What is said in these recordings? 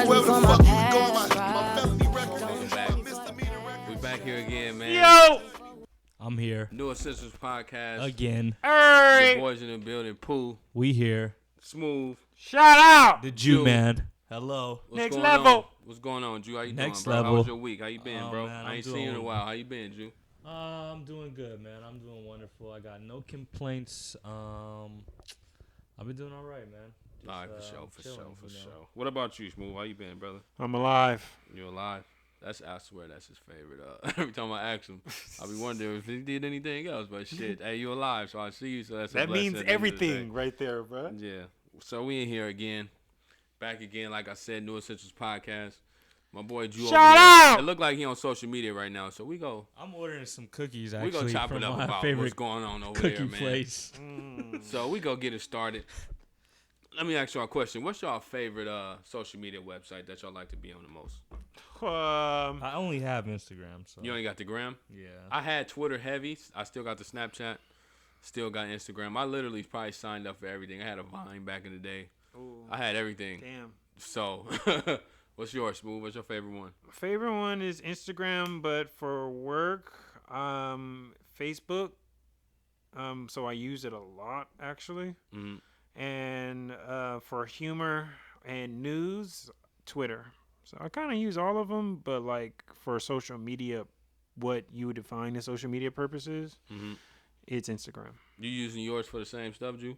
wherever the fuck we go. My felony record. We back here again, man. Yo! I'm here. New Essentials Podcast. Again. The boys in the building. Pooh. We here. Smooth. Shout out! The Jew. Jew man. Hello. What's Next going level. On? What's going on, Drew? How you Next doing, bro? level. How was your week? How you been, bro? Man, I ain't seen you in a while. How you been, Drew? I'm doing good, man. I'm doing wonderful. I got no complaints. I've been doing all right, man. Just, all right, for chilling, sure. What about you, Smooth? How you been, brother? I'm alive. You alive? I swear that's his favorite. Every time I ask him, I be wondering if he did anything else. But shit, hey, you alive, so I see you. So that's a that blessing means at the end of the everything day. right there, bro. Yeah. So we in here again, back again. Like I said, New Essentials Podcast. My boy Drew. Shout out! It look like he on social media right now, so we go. I'm ordering some cookies. We Actually, go chop from it up my about favorite what's going on over cookie there, man. place. So we go get it started. Let me ask y'all a question. What's y'all favorite social media website that y'all like to be on the most? I only have Instagram, so You only got the gram? yeah. I had Twitter heavy. I still got the Snapchat. Still got Instagram. I literally probably signed up for everything. I had a Vine back in the day. Ooh, I had everything. damn. So, what's yours, Smooth? What's your favorite one? My favorite one is Instagram, but for work, Facebook. So I use it a lot, actually. Mm-hmm. And for humor and news, Twitter. So I kind of use all of them, but like for social media, what you would define as social media purposes, it's Instagram. You using yours for the same stuff, Drew?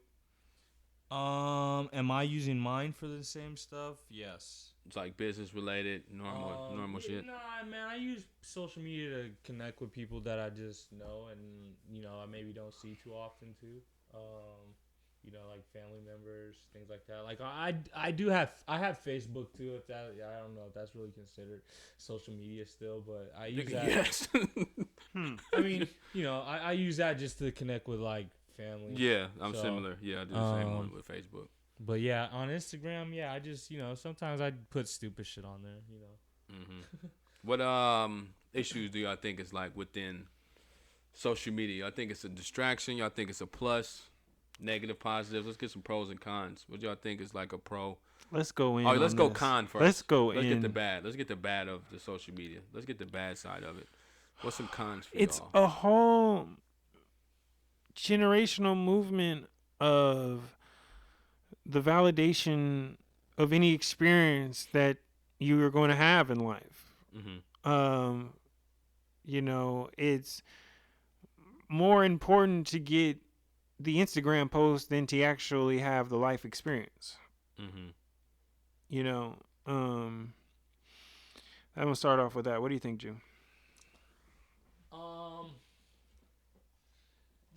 Am I using mine for the same stuff? Yes. It's like business related, normal shit. Nah, man. I use social media to connect with people that I just know and I maybe don't see too often too. Like family members, things like that. Like I have Facebook too. If that, I don't know if that's really considered social media still, but I use that. Yes. I mean, I use that just to connect with like family. Yeah, I'm similar. Yeah, I do the same one with Facebook. But yeah, on Instagram, yeah, I just sometimes I put stupid shit on there. What issues do y'all think is like within social media? Y'all think it's a distraction? Y'all think it's a plus? Negative, positives. Let's get some pros and cons. What y'all think is like a pro? Let's go in. Oh, let's go this. con first. Let's go Let's in. get the bad. Let's get the bad of the social media. Let's get the bad side of it. What's some cons for It's y'all? a whole generational movement of the validation of any experience that you are going to have in life. It's more important to get the Instagram post than to actually have the life experience. I'm gonna start off with that. What do you think, June? The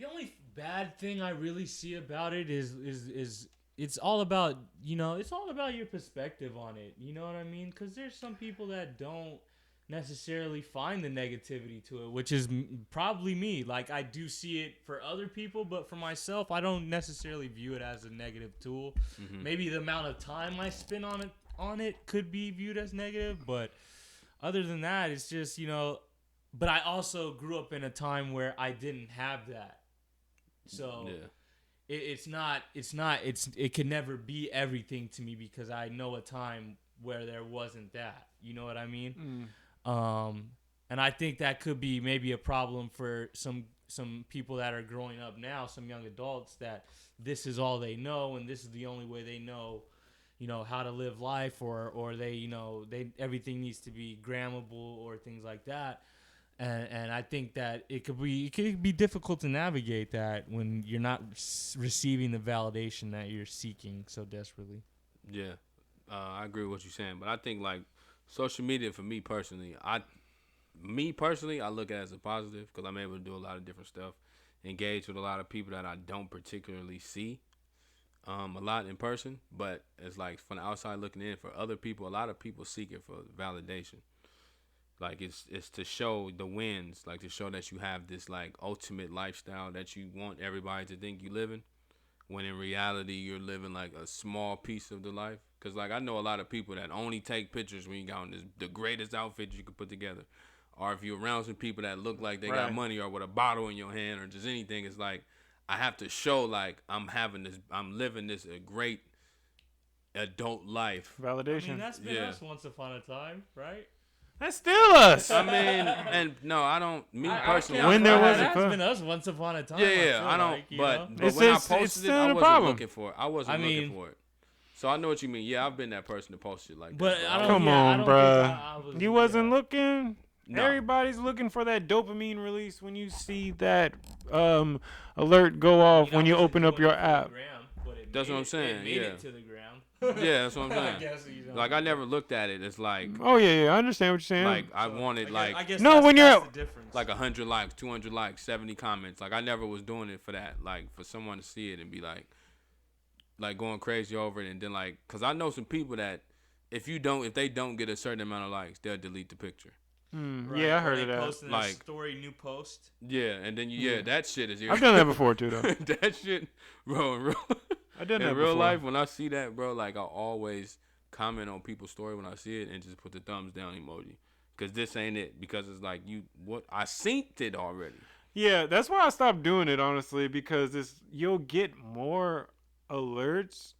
only bad thing I really see about it is it's all about it's all about your perspective on it. You know what I mean? Because there's some people that don't necessarily find the negativity to it, which is probably me. Like I do see it for other people, but for myself, I don't necessarily view it as a negative tool. Maybe the amount of time I spend on it could be viewed as negative, but other than that, it's just But I also grew up in a time where I didn't have that, so yeah. it could never be everything to me because I know a time where there wasn't that. You know what I mean? And I think that could be maybe a problem for some people that are growing up now, some young adults, that this is all they know and this is the only way they know, how to live life, or they, everything needs to be grammable or things like that. And I think that it could be difficult to navigate that when you're not receiving the validation that you're seeking so desperately. Yeah, I agree with what you're saying, but I think like social media for me personally, I look at it as a positive because I'm able to do a lot of different stuff, engage with a lot of people that I don't particularly see a lot in person, but it's like from the outside looking in, for other people, a lot of people seek it for validation. Like it's to show the wins, like to show that you have this like ultimate lifestyle that you want everybody to think you living, when in reality you're living like a small piece of the life. Cause like I know a lot of people that only take pictures when you got on the greatest outfit you could put together, or if you're around some people that look like they got money or with a bottle in your hand or just anything. It's like I have to show like I'm living this a great adult life. I Validation. mean, that's been Yeah. us once upon a time, right? That's still us. I mean, and no, I don't. Me personally, When there was a that's fun- been us once upon a time. yeah, I yeah, feel I don't. like, you but know? but It's when just- I it's posted it, still I a wasn't problem. looking for it. I wasn't I looking mean- for it. So I know what you mean. Yeah, I've been that person to post shit like But that. I don't. Come yeah, I on, don't bruh. think I was, You wasn't yeah. looking. No. Everybody's looking for that dopamine release when you see that alert go off I when you wasn't open up doing your it for the app. gram, but it That's made what I'm it- saying, It made yeah. it to the gram. Yeah, that's what I'm I saying. guess, you know. Like I never looked at it as like Oh yeah, I understand what you're saying. like I wanted I like guess No, that's, when that's you're- the difference. like 100 likes, 200 likes, 70 comments. Like I never was doing it for that. Like for someone to see it and be like going crazy over it, and then like, cause I know some people that if they don't get a certain amount of likes, they'll delete the picture. Right, yeah, I or heard they of that. Posting a Like- story, new post. Yeah, and then that shit is I've done that before too, though. that shit, bro. I've done In that real before. life, when I see that, bro, like I always comment on people's story when I see it and just put the thumbs down emoji. Cause this ain't it. Because it's like I synced it already. Yeah, that's why I stopped doing it, honestly, because you'll get more alerts,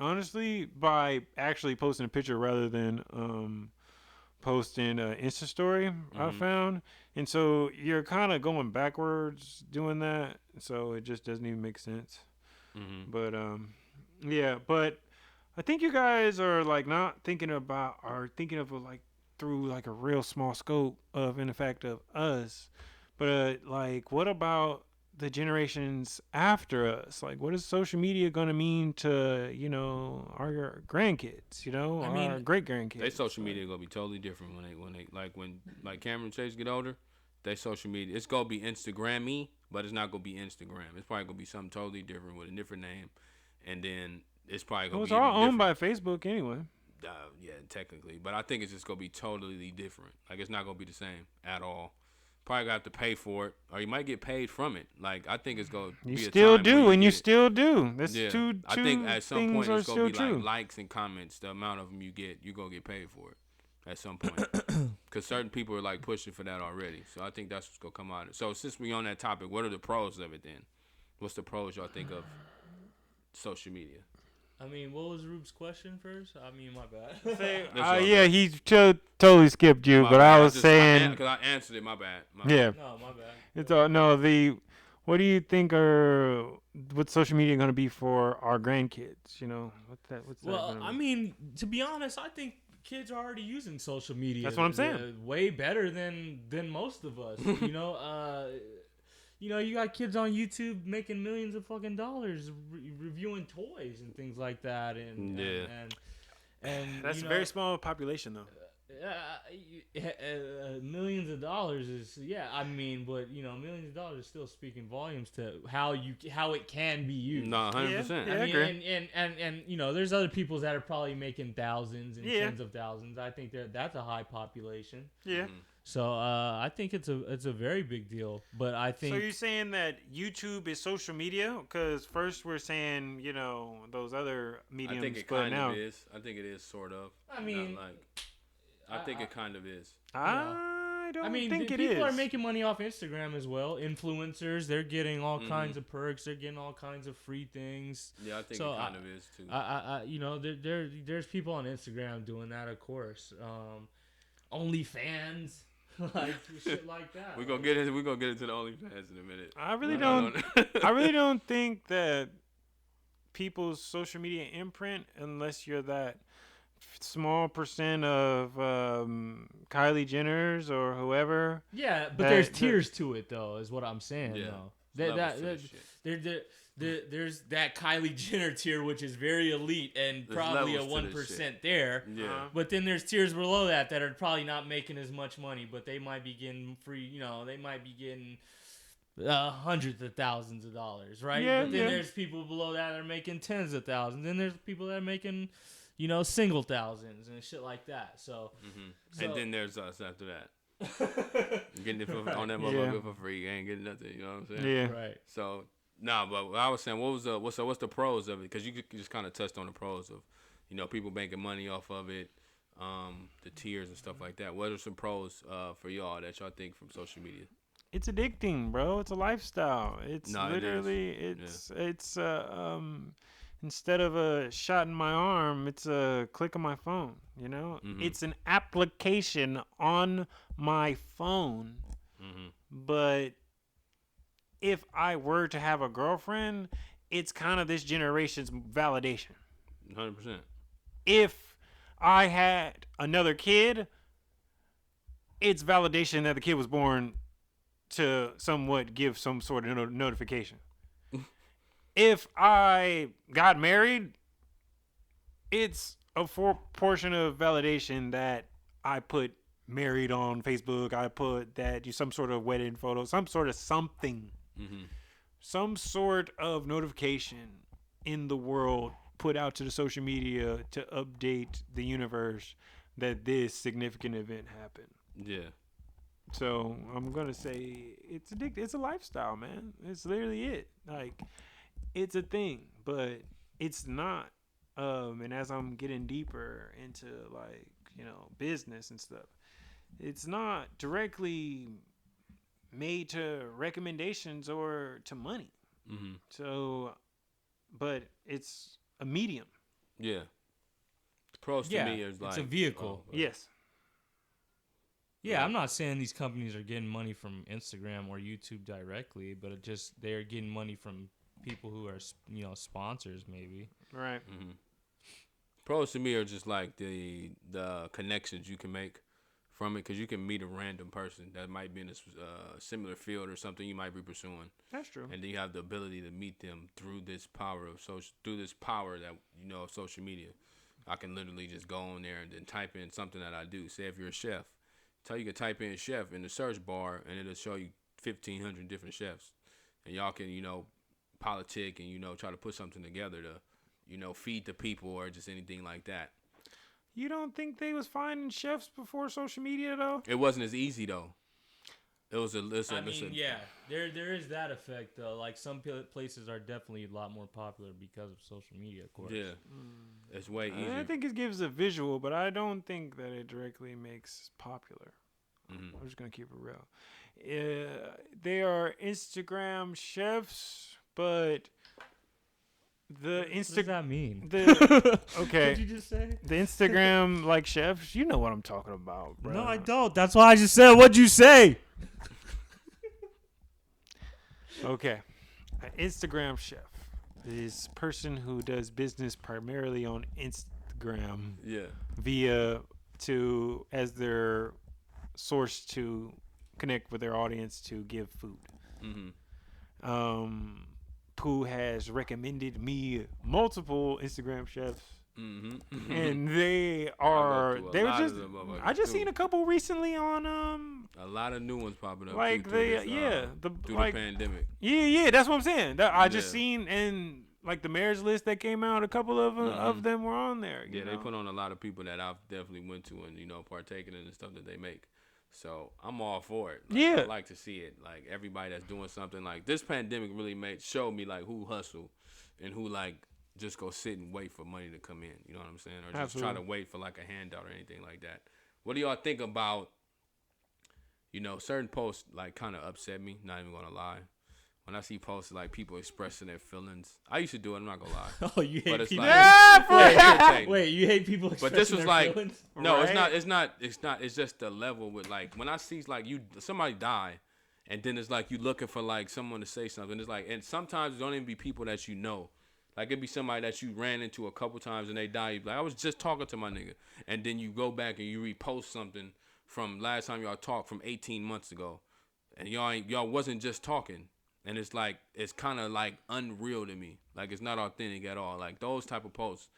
honestly, by actually posting a picture rather than posting an Insta story. I Mhm. found, and so you're kind of going backwards doing that, so it just doesn't even make sense. Mm-hmm. But yeah, but I think you guys are like not thinking about or thinking of it like through like a real small scope of in effect of us. But like, what about the generations after us? Like, what is social media gonna mean to our grandkids? I mean, our great grandkids. They social media gonna be totally different when Cameron and Chase get older. They social media, it's gonna be Instagram-y, but it's not gonna be Instagram. It's probably gonna be something totally different with a different name, and then it's probably gonna Well, it's be all even owned by Facebook anyway. yeah, technically, but I think it's just gonna be totally different. Like it's not gonna be the same at all. Probably gonna have to pay for it, or you might get paid from it. Like I think it's gonna You be still a time where do, and you get it. still do. That's Yeah, two I think at some things point are it's gonna still be true. like likes and comments. The amount of them you get, you gonna get paid for it at some point. Because certain people are like pushing for that already. So I think that's what's gonna come out of it. So since we on that topic, what are the pros of it then? What's the pros y'all think of social media? I mean, what was Rube's question first? I mean, my bad. That's all Yeah, good. he totally skipped you, My but bad. I was saying, because I answered it. My bad. yeah, No, my bad. it's all no. What do you think what's social media going to be for our grandkids? What's that Well, gonna I be? mean, to be honest, I think kids are already using social media. That's what I'm saying. Way better than most of us. You got kids on YouTube making millions of fucking dollars reviewing toys and things like that, and Yeah. and That's a very small population, though. millions of dollars is but millions of dollars is still speaking volumes to how it can be used. No, 100%. Yeah. I mean, agree. and there's other people that are probably making thousands and Yeah. tens of thousands. I think that's a high population. Yeah. So I think it's a very big deal. But I think So you're saying that YouTube is social media? Because first we're saying those other I mediums, think it but kind now of is. I think it is sort of. I mean, I think it kind of is. I don't think it people is. are making money off Instagram as well. Influencers, they're getting all Mhm. kinds of perks. They're getting all kinds of free things. Yeah, I think So, it kind of is too. There's people on Instagram doing that, of course. OnlyFans, like shit like that. We're gonna get into the OnlyFans in a minute. I really No, don't. no. I really don't think that people's social media imprint, unless you're that small percent of Kylie Jenner's or whoever. Yeah, but that- there's that- tiers to it, though, is what I'm saying. Yeah. Though Levels to this shit. there's that Kylie Jenner tier, which is very elite and There's probably a levels to this 1% there. Yeah. But then there's tiers below that are probably not making as much money, but they might be getting free. They might be getting hundreds of thousands of dollars, right? Yeah, but then yeah. there's people below that are making tens of thousands. Then there's people that are making, single thousands and shit like that. So, And then there's us after that. Getting it on that motherfucker for free. You ain't getting nothing. You know what I'm saying? Yeah. right. So but what I was saying, what's the pros of it? Because you just kind of touched on the pros of, people making money off of it, the tiers and stuff like that. What are some pros for y'all that y'all think from social media? It's addicting, bro. It's a lifestyle. It's No, it is. literally Yeah. it's instead of a shot in my arm, it's a click on my phone. You know, it's an application on my phone. But if I were to have a girlfriend, it's kind of this generation's validation. 100%. If I had another kid, it's validation that the kid was born to somewhat give some sort of notification. If I got married, it's a portion of validation that I put married on Facebook. I put that you some sort of wedding photo, some sort of something, some sort of notification in the world put out to the social media to update the universe that this significant event happened. Yeah. So I'm gonna say it's addictive. It's a lifestyle, man. It's literally it. Like, it's a thing, but it's not. And as I'm getting deeper into, like, you know, business and stuff, it's not directly made to recommendations or to money. So, but it's a medium. Yeah. Pros to me is like it's a vehicle. Yes. Yeah, I'm not saying these companies are getting money from Instagram or YouTube directly, but it just they're getting money from people who are, you know, sponsors maybe. Right. Pros to me are just like the connections you can make from it, because you can meet a random person that might be in a similar field or something you might be pursuing. That's true. And then you have the ability to meet them through this power of that, you know, of social media. I can literally just go on there and then type in something that I do. Say if you're a chef, you can type in chef in the search bar and it'll show you 1,500 different chefs, and y'all can, you know, politic and, you know, try to put something together to, you know, feed the people or just anything like that. You don't think they was finding chefs before social media though? It wasn't as easy though. It was yeah, there is that effect though. Like some places are definitely a lot more popular because of social media, of course. Yeah, it's way easier. I think it gives a visual, but I don't think that it directly makes popular. I'm just gonna keep it real. They are Instagram chefs, but the What does that mean? Okay. What did you just say? The Instagram like chefs, you know what I'm talking about, bro. No, I don't. That's why I just said, what'd you say? Okay. An Instagram chef is a person who does business primarily on Instagram Yeah. as their source to connect with their audience to give food. Who has recommended me multiple Instagram chefs, and they were just. I just seen a couple recently on a lot of new ones popping up. like too, the through the pandemic. Yeah, that's what I'm saying. I just seen, and like the mayor's list that came out, a couple of them were on there. You know? They put on a lot of people that I've definitely went to and, you know, partaken in the stuff that they make. So I'm all for it. Like, yeah, I like to see it. Like everybody that's doing something, like this pandemic really showed me like who hustle and who like just go sit and wait for money to come in. You know what I'm saying? Or just try to wait for like a handout or anything like that. What do y'all think about, you know, certain posts like kind of upset me, not even gonna lie. When I see posts like people expressing their feelings, I used to do it. I'm not gonna lie. Oh, you hate people? Like, wait, you hate people expressing but this was their like, feelings? no, Right? it's not. It's just the level with like when I see like somebody die, and then it's like you looking for like someone to say something. It's like, and sometimes it don't even be people that you know. Like it'd be somebody that you ran into a couple times and they die. You be like, I was just talking to my nigga, and then you go back and you repost something from last time y'all talked from 18 months ago, and y'all wasn't just talking. And it's like, it's kind of like unreal to me. Like it's not authentic at all. Like those type of posts,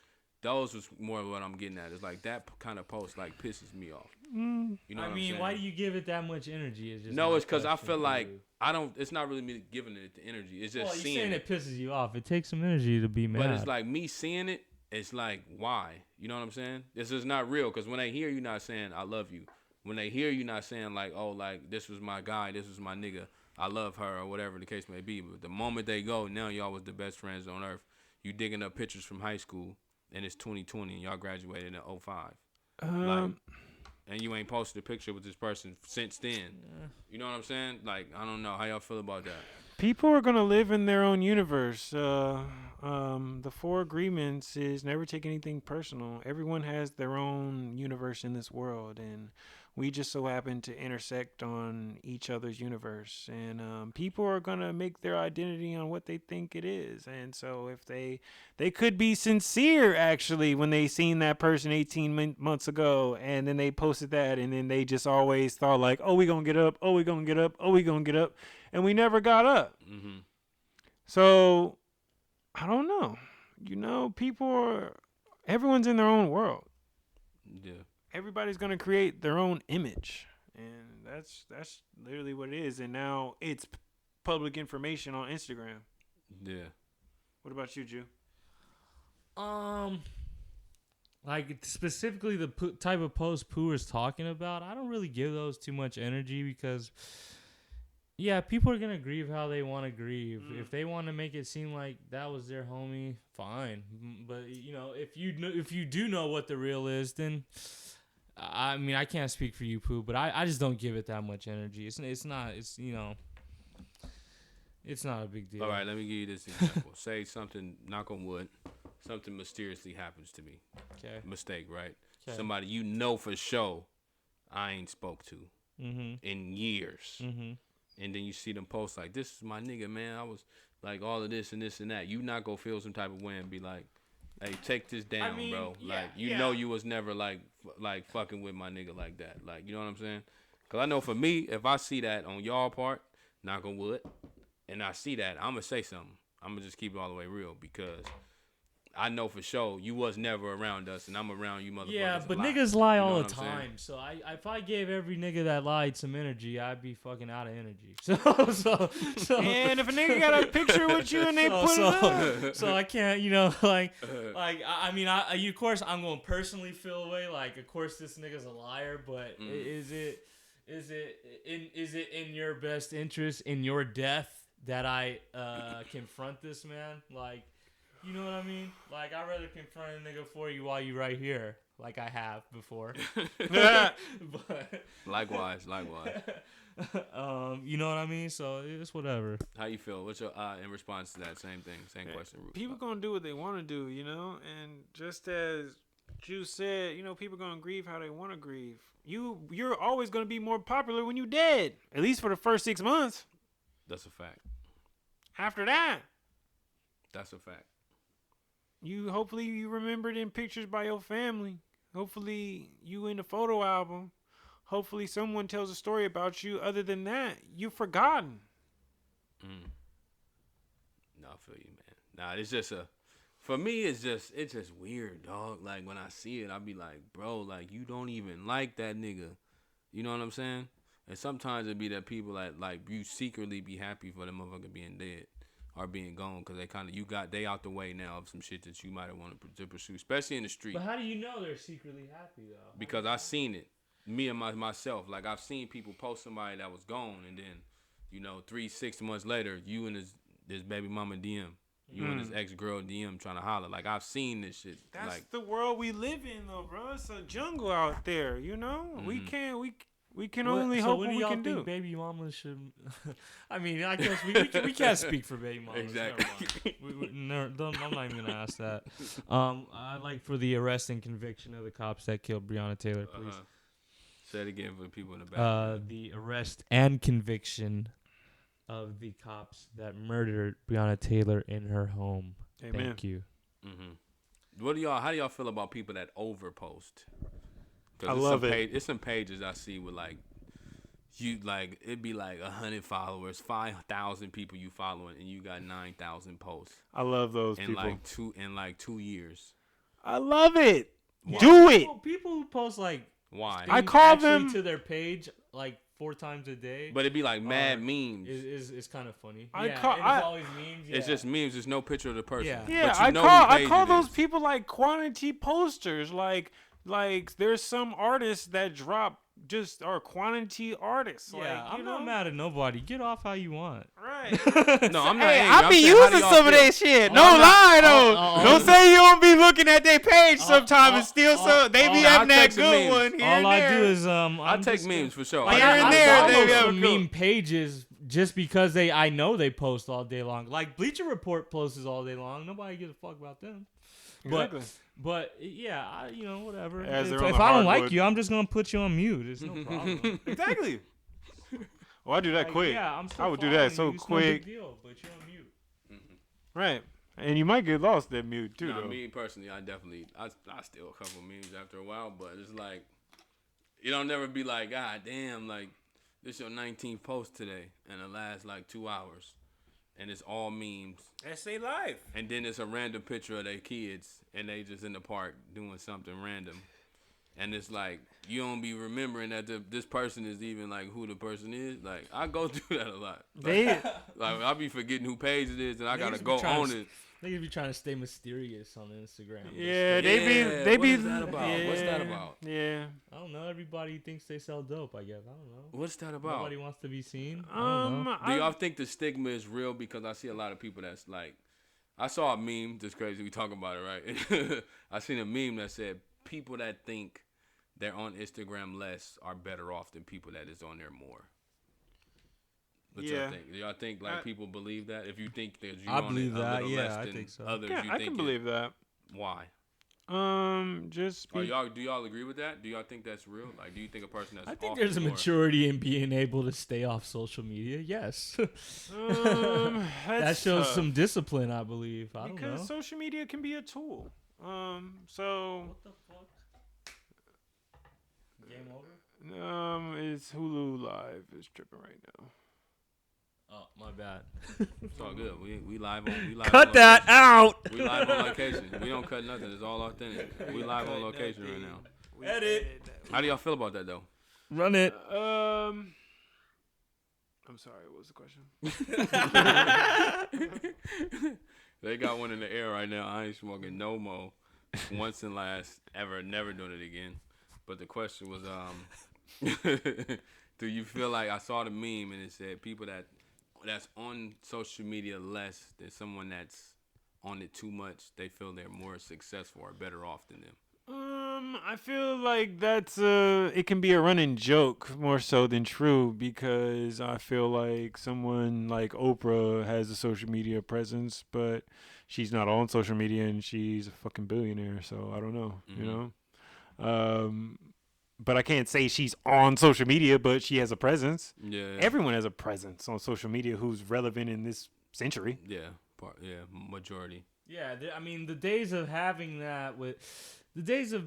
those was more of what I'm getting at. It's like that kind of post like pisses me off. You know what I'm saying? Why do you give it that much energy? It's just No, my it's because I question feel for like you. it's not really me giving it the energy. It's just Well, you're seeing saying it. it pisses you off. It takes some energy to be mad. But it's like me seeing it, it's like, why? You know what I'm saying? This is not real, because when they hear you not saying, I love you. When they hear you not saying like, oh, like this was my guy, this was my nigga, I love her, or whatever the case may be. But the moment they go, now y'all was the best friends on earth. You digging up pictures from high school, and it's 2020, and y'all graduated in 05. Like, and you ain't posted a picture with this person since then. You know what I'm saying? Like, I don't know how y'all feel about that. People are gonna live in their own universe. The 4 agreements is never take anything personal. Everyone has their own universe in this world, and we just so happen to intersect on each other's universe. And people are gonna make their identity on what they think it is. And so if they could be sincere actually when they seen that person 18 months ago, and then they posted that, and then they just always thought like, oh, we gonna get up, oh, we gonna get up, oh, we gonna get up, and we never got up. Mm-hmm. So I don't know. Everyone's in their own world. Yeah. Everybody's gonna create their own image, and that's literally what it is. And now it's public information on Instagram. Yeah. What about you, Jew? Like specifically the type of post Pooh is talking about, I don't really give those too much energy because, yeah, people are gonna grieve how they want to grieve. If they want to make it seem like that was their homie, fine. But if you do know what the real is, then I mean, I can't speak for you, Pooh, but I just don't give it that much energy. It's not a big deal. All right, let me give you this example. Say something, knock on wood, something mysteriously happens to me. Okay. Mistake, right? 'Kay. Somebody for sure I ain't spoke to in years. Mm-hmm. And then you see them post like, this is my nigga, man. I was like all of this and this and that. You not gonna feel some type of way and be like, hey, take this down, bro. Like, you know you was never like fucking with my nigga like that. Like, you know what I'm saying? Because I know for me, if I see that on y'all part, knock on wood, and I see that, I'm going to say something. I'm going to just keep it all the way real because I know for sure you was never around us, and I'm around you motherfuckers. Yeah, but niggas lie all the time. So if I gave every nigga that lied some energy, I'd be fucking out of energy. So and if a nigga got a picture with you and they put it up, so I can't, I mean, of course I'm gonna personally feel away. Like, of course this nigga's a liar, but is it in your best interest, in your death, that I confront this man? Like, you know what I mean? Like, I'd rather confront a nigga for you while you right here, like I have before. But Likewise. You know what I mean? So it's whatever. How you feel? What's your in response to that same thing? Same question. People gonna do what they want to do, and just as Jew said, people gonna grieve how they want to grieve. You're always gonna be more popular when you dead, at least for the first 6 months. That's a fact. After that, that's a fact. Hopefully you remembered in pictures by your family. Hopefully you in the photo album. Hopefully someone tells a story about you. Other than that, you've forgotten. No, I feel you, man. Nah, it's just for me, it's just weird, dog. Like, when I see it, I be like, bro, like, you don't even like that nigga. You know what I'm saying? And sometimes it be that people like you secretly be happy for the motherfucker being dead or being gone because they out the way now of some shit that you might have wanted to pursue, especially in the street. But how do you know they're secretly happy though? Because I seen it, me and myself. Like, I've seen people post somebody that was gone, and then 3-6 months later, you and this baby mama DM, you and this ex-girl DM trying to holler. Like, I've seen this shit. That's the world we live in, though, bro. It's a jungle out there, We can't. We can only hope what we can do. Baby mamas should. I mean, I guess we can't speak for baby mamas. Exactly. I'm not even gonna ask that. I'd like for the arrest and conviction of the cops that killed Breonna Taylor, please. Say it again for the people in the back. The arrest and conviction of the cops that murdered Breonna Taylor in her home. Amen. Thank you. Mm-hmm. How do y'all feel about people that overpost? I love it. It's some pages I see with it'd be like 100 followers, 5,000 people you following, and you got 9,000 posts. I love those in people. In 2 years. I love it. Why? Do it. People who post why? I call them to their page 4 times a day. But it'd be like mad memes. Is kind of funny. It's always memes. Yeah. It's just memes. There's no picture of the person. Yeah. But I call those people quantity posters. Like there's some artists that drop just are quantity artists. Yeah, I'm not mad at nobody. Get off how you want. Right. No, I'm not. I be using some of that shit. No lie though. Don't say you don't be looking at their page sometimes and still they be having that good one. Here all and I there. do is I take memes for sure. Here and there, they have some meme pages just because I know they post all day long. Like Bleacher Report posts all day long. Nobody gives a fuck about them. Exactly. But yeah, whatever. As If they're on I the don't like hardwood. you, I'm just gonna put you on mute. It's no problem. Exactly. Well, I do that Like, quick. yeah, I'm still I would do that following so you. It's quick. No big deal, but you're on mute. Right. And you might get lost that mute too, Nah, though. me personally, I steal a couple memes after a while, but it's like you don't never be like, God damn, like this your 19th post today in the last like 2 hours, and it's all memes, That's their life. and then it's a random picture of their kids and they just in the park doing something random, and it's like you don't be remembering that this person is even like who the person is. Like I go through that a lot. They Like I be forgetting who page it is, and I gotta Niggas be go trying on to- it. They be trying to stay mysterious on Instagram. Yeah, Yeah, they what be. is that about? Yeah, What's that about? Yeah. I don't know. Everybody thinks they sell dope. I guess I don't know. What's that about? Nobody wants to be seen. I don't know. Do y'all think the stigma is real? Because I see a lot of people that's like, I saw a meme. Just crazy. We talking about it, right? I seen a meme that said people that think they're on Instagram less are better off than people that is on there more. What y'all Yeah. think? Do y'all think like I- people believe that? If you think that you're I on believe it a that, little yeah, less I than think so. others, Yeah, you I think can believe that. why? Just Are be, y'all do y'all agree with that? Do y'all think that's real? Like, do you think a person that's I think off there's a more- maturity in being able to stay off social media. Yes, that that's shows tough, some discipline. I believe. I don't because know. social media can be a tool. So What the fuck? Game over. it's Hulu Live is tripping right now. Oh, my bad. It's all good. We live on. We live Cut on that location. out. We live on location. We don't cut nothing. It's all authentic. We live on location right now. Edit. How do y'all feel about that though? Run it. I'm sorry. What was the question? They got one in the air right now. I ain't smoking no more. Once and last ever. Never doing it again. But the question was, do you feel like I saw the meme and it said people that's on social media less than someone that's on it too much, they feel they're more successful or better off than them. I feel like that's it can be a running joke more so than true, because I feel like someone like Oprah has a social media presence, but she's not on social media and she's a fucking billionaire, so I don't know, you know. But I can't say she's on social media, but she has a presence. Yeah. Everyone has a presence on social media who's relevant in this century. Majority. Yeah, I mean, the days of having that the days of,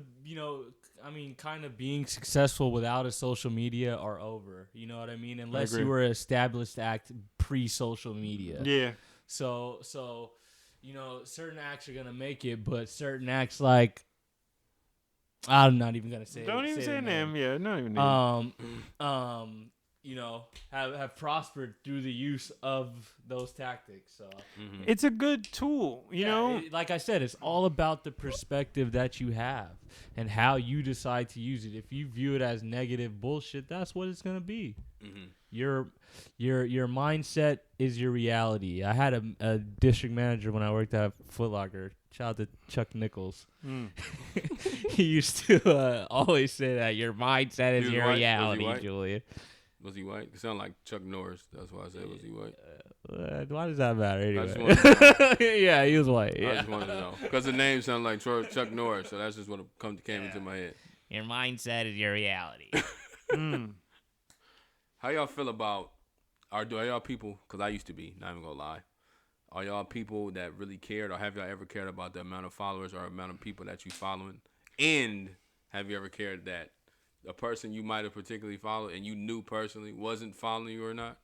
kind of being successful without a social media are over. You know what I mean? Unless agree. you were an established act pre-social media. Yeah. So, certain acts are going to make it, but certain acts like, I'm not even going to say Don't even say the name. Yeah, not even name. have prospered through the use of those tactics. So It's a good tool, you know. like I said, it's all about the perspective that you have and how you decide to use it. If you view it as negative bullshit, that's what it's gonna be. Your mindset is your reality. I had a district manager when I worked at Foot Locker. Shout out to Chuck Nichols. He used to always say that your mindset He is was your white? Was he reality, white? Julian. Was he white? It sounded like Chuck Norris. That's why I said, was he white? Why does that matter anyway? just wanted to Yeah, he was white. I Yeah. just wanted to know. Because the name sounded like Chuck Norris, so that's just what came into my head. Your mindset is your reality. How y'all feel about, are y'all people, because I used to be, not even going to lie, are y'all people that really cared, or have y'all ever cared about the amount of followers or amount of people that you following? And have you ever cared that a person you might have particularly followed and you knew personally wasn't following you or not?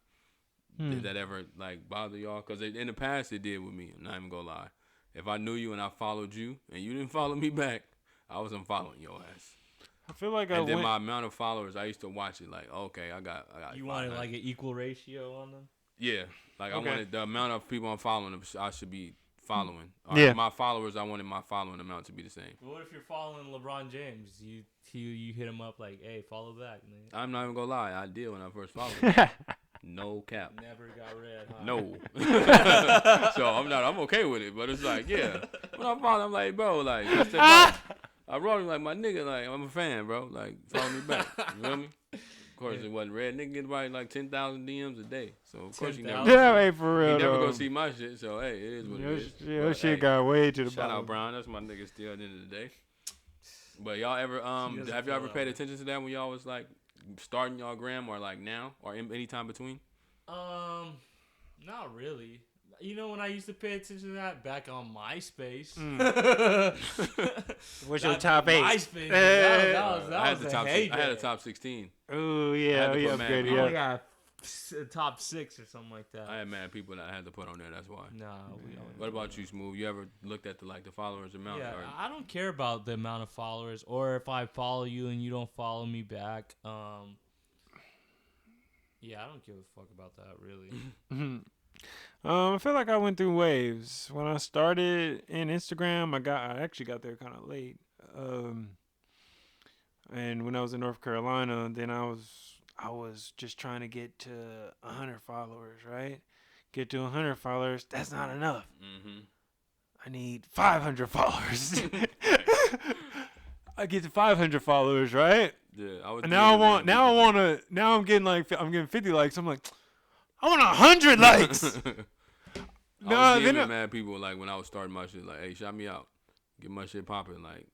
Did that ever like bother y'all? Because in the past it did with me. I'm not even gonna lie. If I knew you and I followed you and you didn't follow me back, I was unfollowing your ass. I feel like And then my amount of followers, I used to watch it like, okay, I got. You wanted 500. like an equal ratio on them? Yeah, like I Okay. wanted the amount of people I'm following, I should be following. Yeah. My followers, I wanted my following amount to be the same. What if you're following LeBron James? You hit him up like, hey, follow back. Man. I'm not even gonna lie, I did when I first followed you. No cap. Never got red. Huh? No. So I'm okay with it, but it's like, yeah. When I follow, I'm like, bro, like, I said, bro, I wrote him like, my nigga, like, I'm a fan, bro. Like, follow me back. You feel me? Of course, it wasn't red. Nigga get probably like 10,000 DMs a day. So of course you 10,000? never. Yeah, hey, for real You never though. gonna see my shit. So hey, it is what it is. Your But, shit hey, got way to the shout bottom. out Brown. That's my nigga still at the end of the day. But y'all ever doesn't have y'all ever feel paid that way. attention to that when y'all was like starting y'all gram or like now or in any time between? Not really. You know when I used to pay attention to that back on MySpace. What's your That- top 8? MySpace. That was I had the the top. heyday. I had a top 16. Oh I yeah, had to yeah, put mad upgraded. I people. only Yeah. got top 6 or something like that. I had mad people that I had to put on there. That's why. Nah, we only. What about you, Smooth? You ever looked at the followers amount? Yeah, or, I don't care about the amount of followers or if I follow you and you don't follow me back. Yeah, I don't give a fuck about that really. I feel like I went through waves. When I started in Instagram, I actually got there kind of late. And when I was in North Carolina, then I was just trying to get to 100 followers, right? Get to 100 followers. That's not enough. Mm-hmm. I need 500 followers. I get to 500 followers, right? Yeah, I was. And now I'm getting 50 likes. I'm like, I want 100 likes. I No, was then DMing mad people like when I was starting my shit, like, hey, shout me out, get my shit popping, like,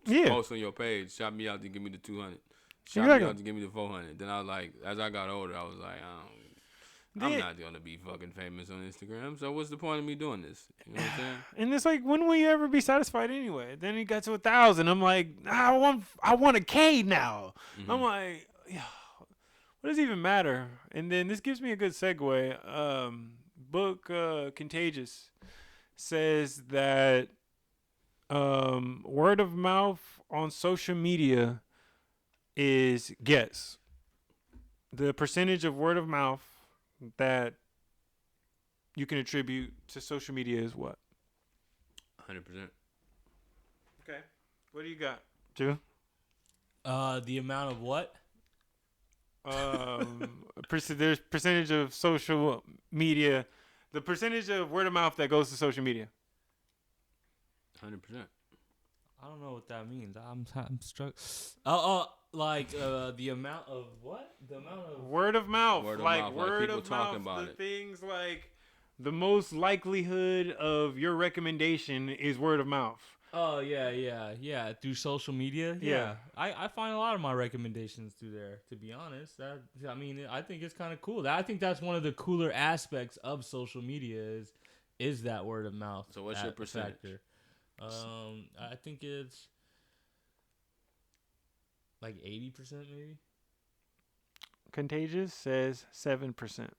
Yeah. post on your page, shout me out to give me the 200, shout Exactly. me out to give me the 400. Then I was like, as I got older, I was like, I'm Then- not gonna be fucking famous on Instagram, so what's the point of me doing this? You know what I'm saying? And it's like, when will you ever be satisfied anyway? Then he got to 1,000. I'm like, I want a K now. Mhm. I'm like, yeah, what does it even matter? And then this gives me a good segue. Book Contagious says that word of mouth on social media is guess. The percentage of word of mouth that you can attribute to social media is what? 100%. Okay. What do you got? Two? The amount of what? There's percentage of social media, the percentage of word of mouth that goes to social media. 100%. I don't know what that means. I'm struck. Oh, like the amount of what? The amount of Word of mouth. Word of like mouth, like word people of talking mouth. about The it. things like the most likelihood of your recommendation is word of mouth. Oh yeah. Through social media. Yeah. I find a lot of my recommendations through there. To be honest, I think it's kind of cool. I think that's one of the cooler aspects of social media is that word of mouth. So what's your percentage? factor. I think it's like 80% maybe. Contagious says 7%.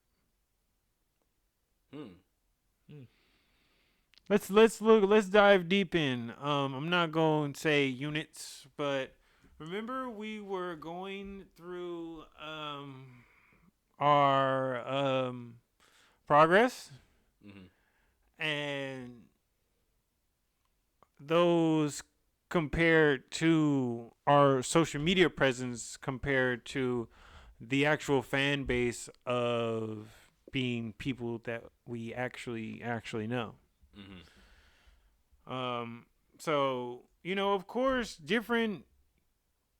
Let's dive deep in. I'm not going to say units, but remember we were going through our progress, and those compared to our social media presence compared to the actual fan base of being people that we actually know. So, of course, different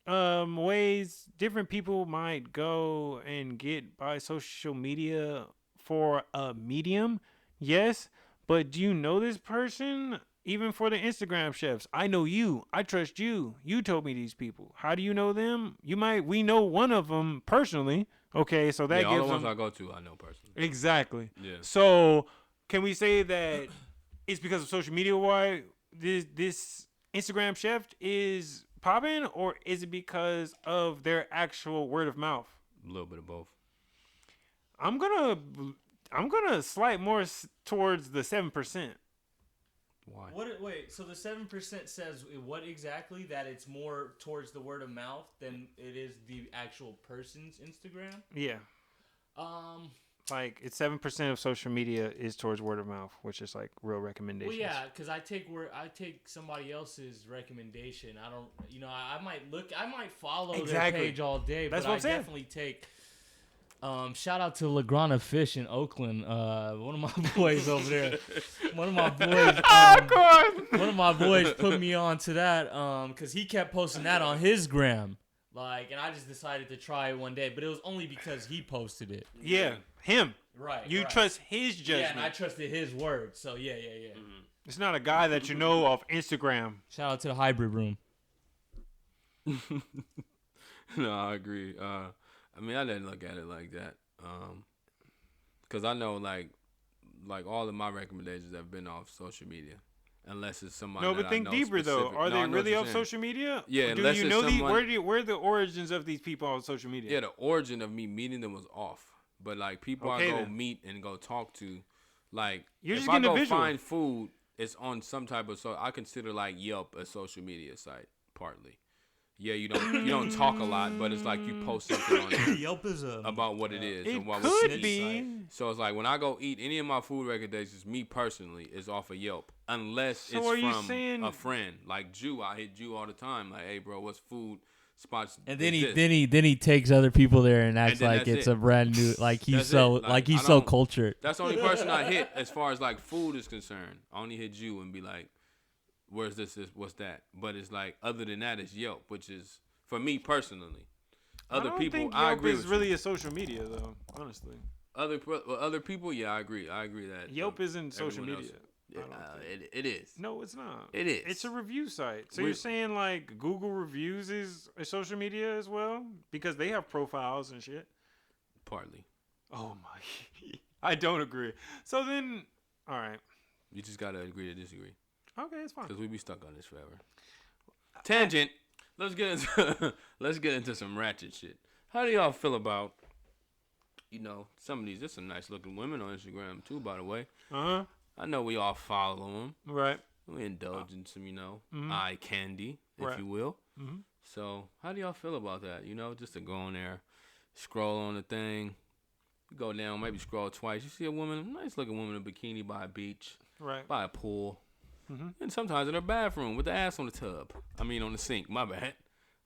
ways different people might go and get by social media for a medium. Yes, but do you know this person? Even for the Instagram chefs, I know you. I trust you. You told me these people. How do you know them? We know one of them personally. Okay, so that all gives the ones them I go to, I know personally. exactly. Yeah. So can we say that it's because of social media why this Instagram chef is popping, or is it because of their actual word of mouth? A little bit of both. I'm gonna slide more towards the 7%. Why? Wait, so the 7% says what exactly? That it's more towards the word of mouth than it is the actual person's Instagram? Yeah. Like it's 7% of social media is towards word of mouth, which is like real recommendations. Well, yeah, because I take somebody else's recommendation. I don't, I might follow Exactly. their page all day, That's but what I I'm saying. definitely take. Shout out to Lagrana Fish in Oakland. One of my boys over there. One of my boys. One of my boys put me on to that. Cause he kept posting that on his gram. Like, and I just decided to try it one day, but it was only because he posted it. Yeah, him. Right. You right. trust his judgment. Yeah, and I trusted his word. So yeah. It's not a guy that you know off Instagram. Shout out to the hybrid room. No, I agree. I mean, I didn't look at it like that. Cause I know like all of my recommendations have been off social media, unless it's somebody. No, that but I think know deeper though. specific. Are No, I they know really what off you're saying. social media? Yeah, Or do unless you it's know someone- where are the origins of these people on social media? Yeah, the origin of me meeting them was off. But like people Okay, I go then. meet and go talk to, like You're if just I getting a go visual. find food, it's on some type of I consider like Yelp a social media site partly. Yeah, you don't talk a lot, but it's like you post something on there Yelp is a about what it is It and what could we be. eat. So it's like when I go eat any of my food recommendations, me personally is off of Yelp, unless So it's are you from saying- a friend like Jew. I hit Jew all the time, like, hey bro, what's food spots? And then is he this? then he takes other people there and acts then like that's it's it. a brand new like he's That's so it. like Like, he's I so don't- cultured. That's the only person I hit as far as like food is concerned. I only hit you and be like, where's this? What's that? But it's like other than that, it's Yelp, which is for me personally. Other I don't people, think I Yelp agree is with really you. a social media though. Honestly, Other people, yeah, I agree. I agree that Yelp isn't social everyone media. else- I don't think. it is. No, it's not. It is. It's a review site. So We- you're saying like Google reviews is a social media as well because they have profiles and shit. Partly. Oh my! I don't agree. So then, all right. You just gotta agree to disagree, Okay, it's fine. because we be stuck on this forever. Tangent. Let's get into some ratchet shit. How do y'all feel about, some of these? There's some nice looking women on Instagram too, by the way. Uh huh. I know we all follow them. Right. We indulge in some, Mhm. eye candy, if Right. you will. Mhm. So, how do y'all feel about that? Just to go on there, scroll on the thing, you go down, maybe scroll twice. You see a nice looking woman in a bikini by a beach, Right. by a pool, Mhm. and sometimes in her bathroom with the ass on the tub. I mean, on the sink. My bad.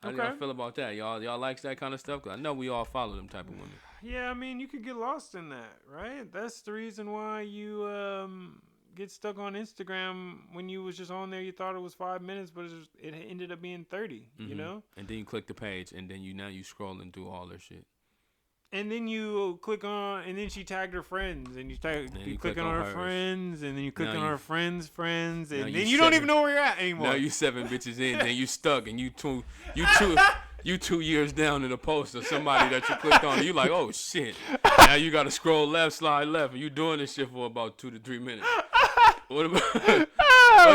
How do y'all Okay. feel about that? Y'all likes that kind of stuff? 'Cause I know we all follow them type of women. Yeah, I mean, you could get lost in that, right? That's the reason why you get stuck on Instagram when you was just on there. You thought it was 5 minutes, but it ended up being 30. You Mhm. know, And then you click the page, and then you scrolling through all their shit. and then you click on, and then she tagged her friends, and you you click click on on her hers. friends, and then you click Now on you- her friends, and now then you you don't seven- even know where you're at anymore. Now you 7 bitches in, then you stuck, and you 2 years down in a post of somebody that you clicked on, and you like, oh shit. Now you gotta scroll left, slide left, and you doing this shit for about 2 to 3 minutes. What about? Are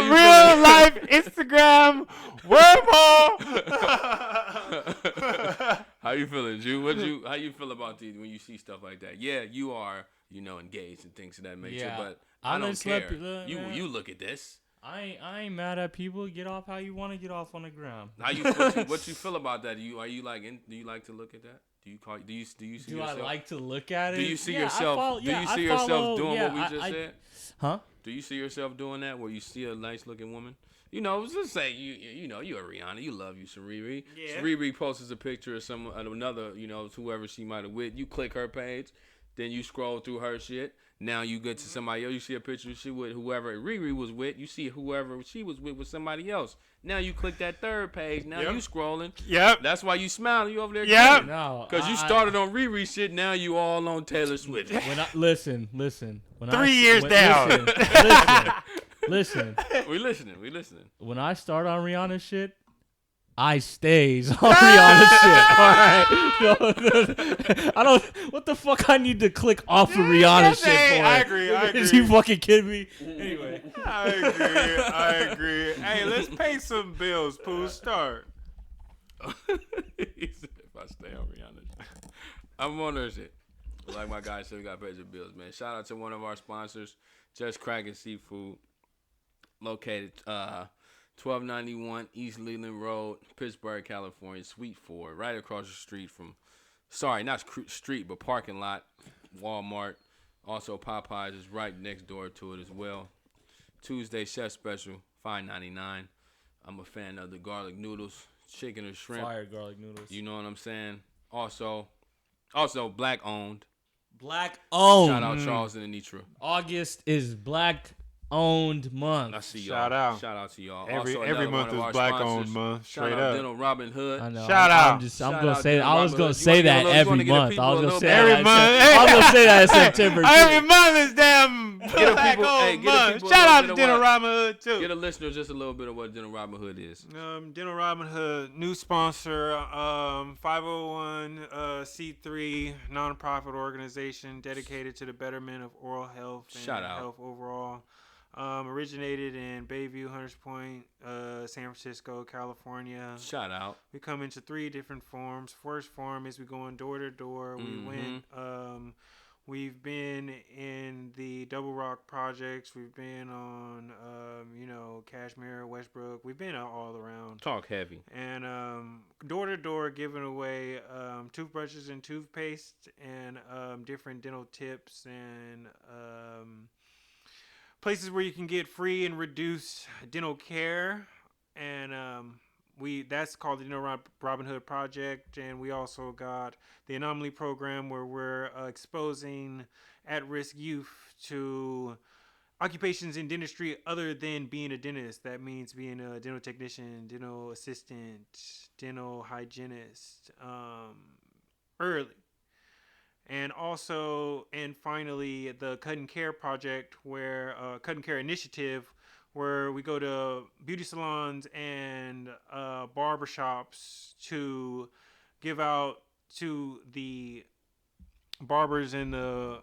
you Real feeling- life Instagram wormhole. How you feeling, Jew? How you feel about these when you see stuff like that? Yeah, you are, engaged and things of that nature, Yeah. but I I don't just let care. people- man. You look at this. I ain't mad at people. Get off how you want to get off on the ground. What you feel about that? Do you like to look at that? Do you see Do yourself? I like to look at it? Do you see Yeah, I yourself? follow- do yeah, you I see yourself follow- doing yeah, what we just said? Huh? Do you see yourself doing that where you see a nice looking woman? Let's say you're a Rihanna, you love you some Riri. Yeah. Riri posts a picture of another, whoever she might have with. You click her page, then you scroll through her shit. Now you get to somebody else, you see a picture she with whoever Riri was with. You see whoever she was with somebody else. Now you click that third page. Now Yep. you scrolling. Yep. That's why you smiling. You over there. Yep. No, Because you started on Riri shit. Now you all on Taylor Swift. When I listen. When 3 years down. Listen. We listening. When I start on Rihanna shit, I stays on Rihanna shit. All right. I don't. What the fuck? I need to click off of Rihanna shit hey, for? I it? agree, I Is agree. you fucking kidding me? Anyway. I agree. Hey, let's pay some bills, Pooh. Start. He said, if I stay on Rihanna, I'm on her shit. Like my guy said, we got to pay the bills, man. Shout out to one of our sponsors, Just Cracking Seafood, located 1291 East Leland Road, Pittsburgh, California, Suite 4, right across the street from, not street, but parking lot, Walmart. Also, Popeyes is right next door to it as well. Tuesday chef special, $5.99. I'm a fan of the garlic noodles, chicken or shrimp. Fire garlic noodles. You know what I'm saying? Also black owned. Black owned. Shout out Charles and Anitra. August is Black owned month. I see y'all. Shout out. Shout out to y'all. Every Also, every another month one of is our Black sponsors. owned month. Shout Straight out up. Dental Robin Hood. I know. Shout I'm out. just. Shout I'm gonna out say. Dental I was Robin gonna Hood. say You that wanna every get the month. people I a was gonna little say bit- that. Every month. I was gonna say that in September too. Every month is damn Black people- hey, owned get the month. people a Shout little out bit to of Dental what- Robin Hood too. Get a listener just a little bit of what Dental Robin Hood is. Dental Robin Hood, new sponsor, 501c3 nonprofit organization dedicated to the betterment of oral health and Shout out. health overall. Originated in Bayview, Hunters Point, San Francisco, California. Shout out. We come into 3 different forms. First form is we going door to door. We've been in the Double Rock projects. We've been on, Kashmir, Westbrook. We've been all around. Talk heavy. And door to door, giving away toothbrushes and toothpaste, and different dental tips, and places where you can get free and reduced dental care. And that's called the Dental Robin Hood Project. And we also got the Anomaly Program, where we're exposing at-risk youth to occupations in dentistry other than being a dentist. That means being a dental technician, dental assistant, dental hygienist, early. And finally, the Cut and Care Project, where Cut and Care Initiative, where we go to beauty salons and barbershops to give out to the barbers in the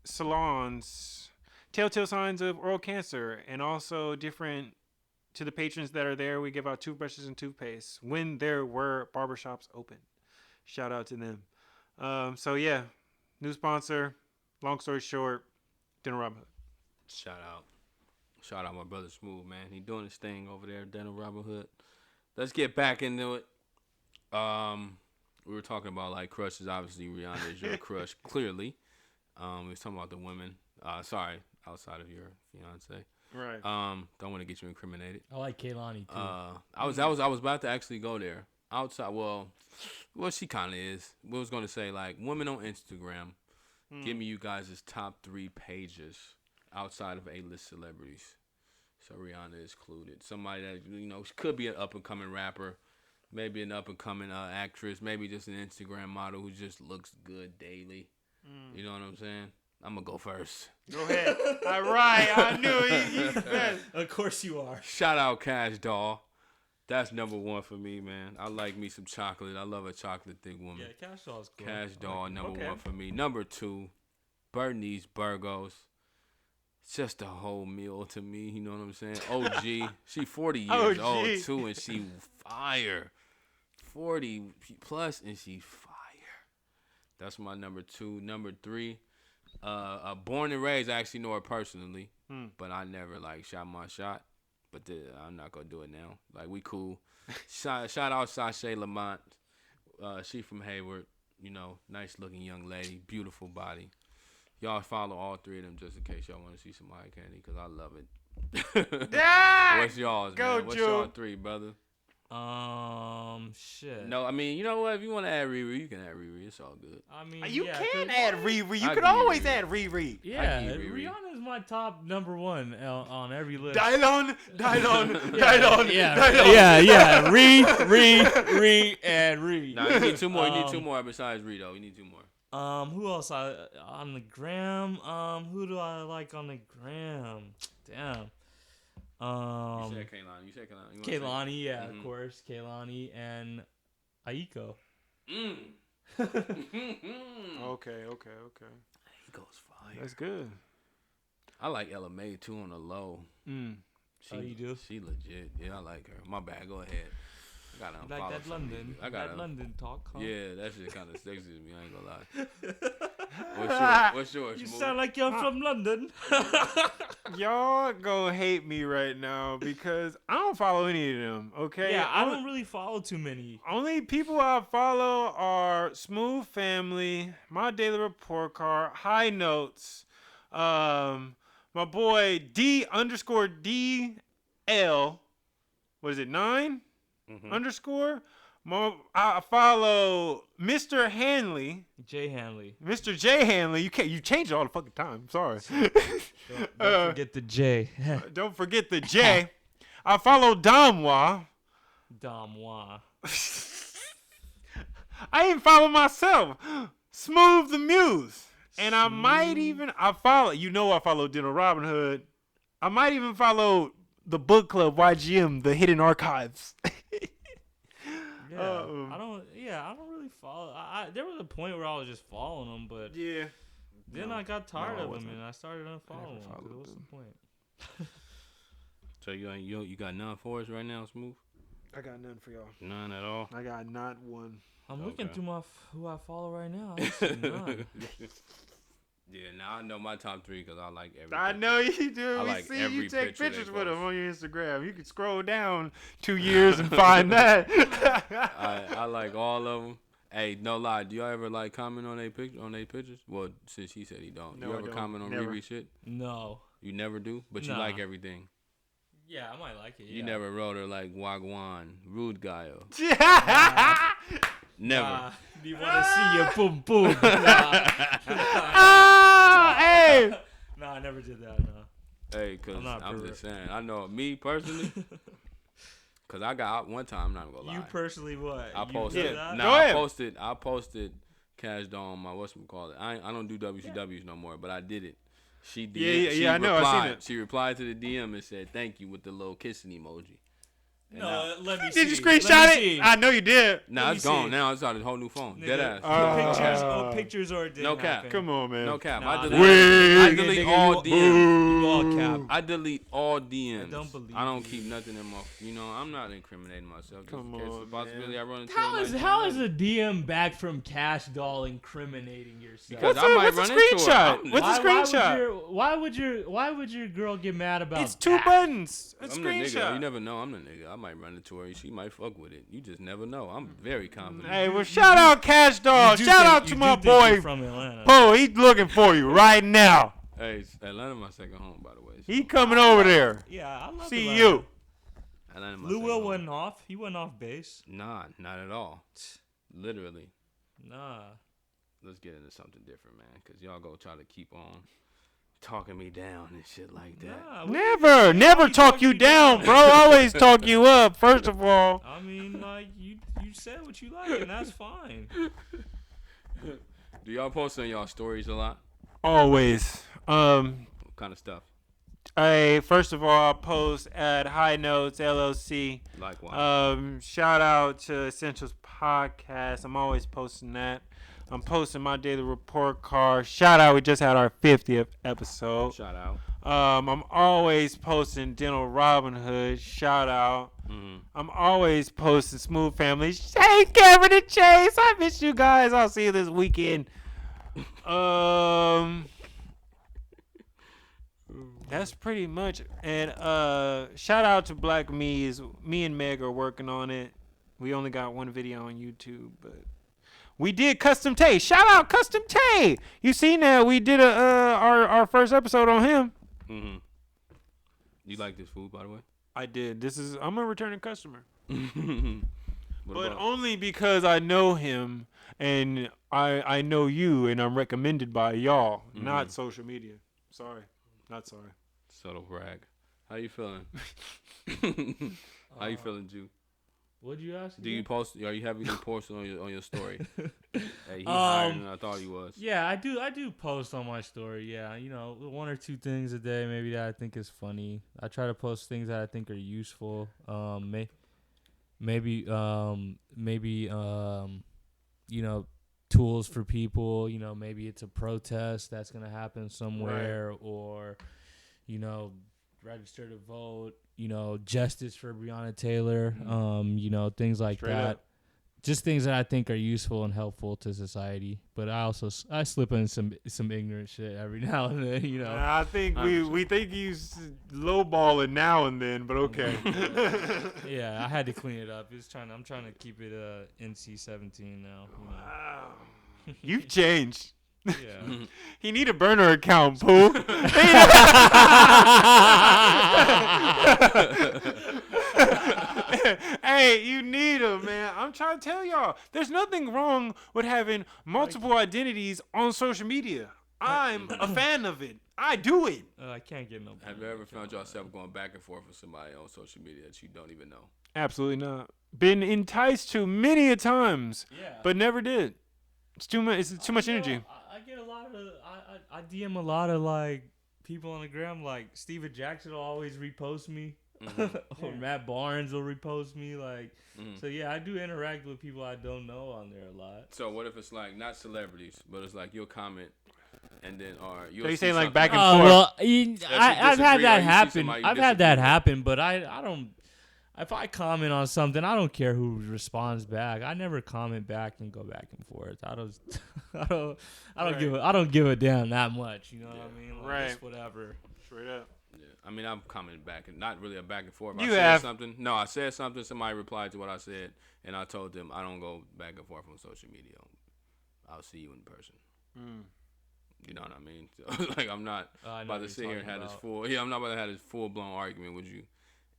salons telltale signs of oral cancer, and also different to the patrons that are there. We give out toothbrushes and toothpaste when there were barbershops open. Shout out to them. So yeah, new sponsor. Long story short, Dental Robin Hood. Shout out. Shout out my brother Smooth, man. He doing his thing over there at Dental Robin Hood. Let's get back into it. We were talking about like crushes. Obviously, Rihanna is your crush, clearly. We was talking about the women. Sorry, outside of your fiance. Right. Don't want to get you incriminated. I like Kaylani too. I was about to actually go there. Outside, well, she kind of is. We was gonna say like women on Instagram. Give me you guys' top 3 pages outside of A-list celebrities. So Rihanna is included. Somebody that could be an up and coming rapper, maybe an up and coming actress, maybe just an Instagram model who just looks good daily. You know what I'm saying? I'm gonna go first. Go ahead. All right. I knew he's best. Of course you are. Shout out Cash Doll. That's number 1 for me, man. I like me some chocolate. I love a chocolate thick woman. Yeah, Cash Doll's cool. Cash Doll, number Okay. 1 for me. Number 2, Bernice Burgos. It's just a whole meal to me. You know what I'm saying? OG. She 40 years OG. old too, and she fire. 40 plus, and she fire. That's my number 2. Number 3, born and raised. I actually know her personally, but I never shot my shot. But I'm not gonna do it now. Like, we cool. Shout out Sashay Lamont. She from Hayward. Nice looking young lady, beautiful body. Y'all follow all 3 of them just in case y'all want to see some eye candy, because I love it. Yeah. What's y'all's, Go, man? What's Drew. y'all 3, brother? Shit. No, I mean, you know what? If you want to add Riri, you can add Riri. It's all good. I mean, You yeah, can 'cause- add Riri. You I could give always Riri. add Riri. Yeah, give Riri. Rihanna is my top number 1 on every list. Dylon. Yeah. Re, and Re. Nah, you need 2 more. You need 2 more besides Riri, though. You need 2 more. Who else on the gram? Who do I like on the gram? Damn. You said Kaylani. You wanna say- Kaylani, yeah, of course. Kaylani and Aiko. Okay. He goes fire. That's good. I like Ella May too on the low. She, Oh, you do? She legit. Yeah, I like her. My bad. Go ahead. I gotta Like unfollow that some London. people. I gotta. That London talk. Huh? Yeah, that shit kind of sexy to me. I ain't gonna lie. What's yours? You Smooth? sound like you're from London. Y'all gonna hate me right now because I don't follow any of them. Okay. Yeah, I don't really follow too many. Only people I follow are Smooth Family, My Daily Report Card, High Notes, my boy D_DL, what is it, 9 _ I follow Mr. Hanley, Jay Hanley. Mr. J Hanley. You change it all the fucking time. I'm sorry. Don't forget the J. Don't forget the J. I follow Damwa. Damwa. I even follow myself, Smooth the Muse, and I might even I follow Dental Robin Hood. I might even follow the book club YGM, the Hidden Archives. Yeah, I don't really follow. There was a point where I was just following them, but Yeah. then I got tired I of them wasn't. and I started unfollowing them. followed What's the them. point? So you got none for us right now, Smooth? I got none for y'all. None at all. I got not one. I'm looking Okay. through who I follow right now. I see none. Yeah, now I know my top 3 because I like everything. I know you do. I We like see every you take picture they pictures with post. them on your Instagram. You can scroll down 2 years and find that. I like all of them. Hey, no lie. Do y'all ever like comment on their pictures? Well, since he said he don't. No, you I ever don't. comment on Never. Riri shit? No. You never do, but you Nah. like everything. Yeah, I might like it. You never wrote her like Wagwan, rude guy. Never. Nah, you want to see your boom boom? Hey. No, I never did that. No. Hey, cause I'm not I'm for just saying. I know me personally. Cause I got one time. I'm not gonna lie. You personally what? I You posted. did that? Nah, Go I ahead. posted Cash Doll on my whatchamacallit. I don't do WCWs no more, but I did it. She did. Yeah, she I know, I seen replied- it. She replied to the DM and said thank you with the little kissing emoji. And No, let me see. Did you Let me screenshot see. it? I know you did. now let it's me gone. see. Now it's on a whole new phone. Nigga, Dead ass. pictures or it didn't No cap. happen. Come on, man. No cap. Nah, I nah, delete, Wait. I delete Nigga, all you DMs. all cap. I delete all DMs. I don't believe I don't you. keep nothing in my. You know, I'm not incriminating myself. Just Come in case on, of the possibility man. I run into. How a is nice how young is lady. a DM back from Cash Doll incriminating yourself? Because What's I a- might what's a run into her. screenshot? I'm- What's a screenshot? Why would your girl get mad about? It's 2 that? buttons. A I'm the nigga. screenshot. You never know. I'm the nigga. I might run into her. She might fuck with it. You just never know. I'm very confident. Hey, well, shout out Cash Doll. You do Shout think- out you to do my think you're boy, from Atlanta. Poe. He's looking for you right now. Hey, Atlanta my second home, by the way. He coming over there. Yeah, I love See Atlanta. you. Atlanta my Lou second Will home. wasn't off. He wasn't off base. Nah, not at all. Literally. Nah. Let's get into something different, man. Because y'all go try to keep on talking me down and shit like that. Nah. Never you talk talk you me down, down. bro. Always talk you up. First of all. I mean, like you said what you like, and that's fine. Do y'all post on y'all stories a lot? Always. What kind of stuff? First of all, I'll post at High Notes LLC. Likewise. Shout out to Essentials Podcast. I'm always posting that. I'm posting my daily report card. Shout out, we just had our 50th episode. Shout out. I'm always posting Dental Robin Hood. Shout out. Mm-hmm. I'm always posting Smooth Family. Hey, Kevin and Chase. I miss you guys. I'll see you this weekend. That's pretty much. And shout out to Black Me's. Me and Meg are working on it. We only got one video on YouTube, but we did Custom Tay. Shout out Custom Tay. You seen that? We did our first episode on him. Mm-hmm. You like this food, by the way? I did. I'm a returning customer. What But about- only because I know him and I know you and I'm recommended by y'all, not social media. Sorry. Not sorry. subtle brag. How you feeling? How you feeling, Jew? What'd you ask? Do you again? post? Are you having post on your story? Hey, he's higher than I thought he was. Yeah, I do post on my story. Yeah, you know, 1 or 2 things a day maybe that I think is funny. I try to post things that I think are useful. Maybe you know, tools for people. You know, maybe it's a protest that's gonna happen somewhere, or you know, register to vote. You know, justice for Breonna Taylor. You know, things like Straight that. up. Just things that I think are useful and helpful to society. But I slip in some ignorant shit every now and then, you know. I think we think he's lowballing now and then, but okay. Yeah, I had to clean it up. I'm trying to keep it NC-17 now. Wow. You've changed. You know. Yeah. He need a burner account, Pooh. Hey, you need them, man. I'm trying to tell y'all. There's nothing wrong with having multiple identities on social media. I'm a fan of it. I do it. I can't get no. Have you ever found yourself going back and forth with somebody on social media that you don't even know? Absolutely not. Been enticed to many a times, Yeah. but never did. It's too much. It's too much energy. I get a lot of. I DM a lot of like people on the gram. Like Steven Jackson will always repost me, or Matt Barnes will repost me. Like, so yeah, I do interact with people I don't know on there a lot. So what if it's like not celebrities, but it's like you'll comment and then you'll So you see saying like something- back and forth? Well, you I've disagree had or that you see happen. somebody you I've had that disagree with. happen, but I don't. If I comment on something, I don't care who responds back. I never comment back and go back and forth. I don't Right. give a damn that much. You know what I mean? Like, Right. it's whatever. Straight up. Yeah. I mean, I'm commenting back and not really a back and forth. You I said have. something. No, I said something. Somebody replied to what I said, and I told them I don't go back and forth on social media. I'll see you in person. You know what I mean? So, like I'm not I know about what to you're sit here and talking have this about. full. Yeah, I'm not about to have this full blown argument with you,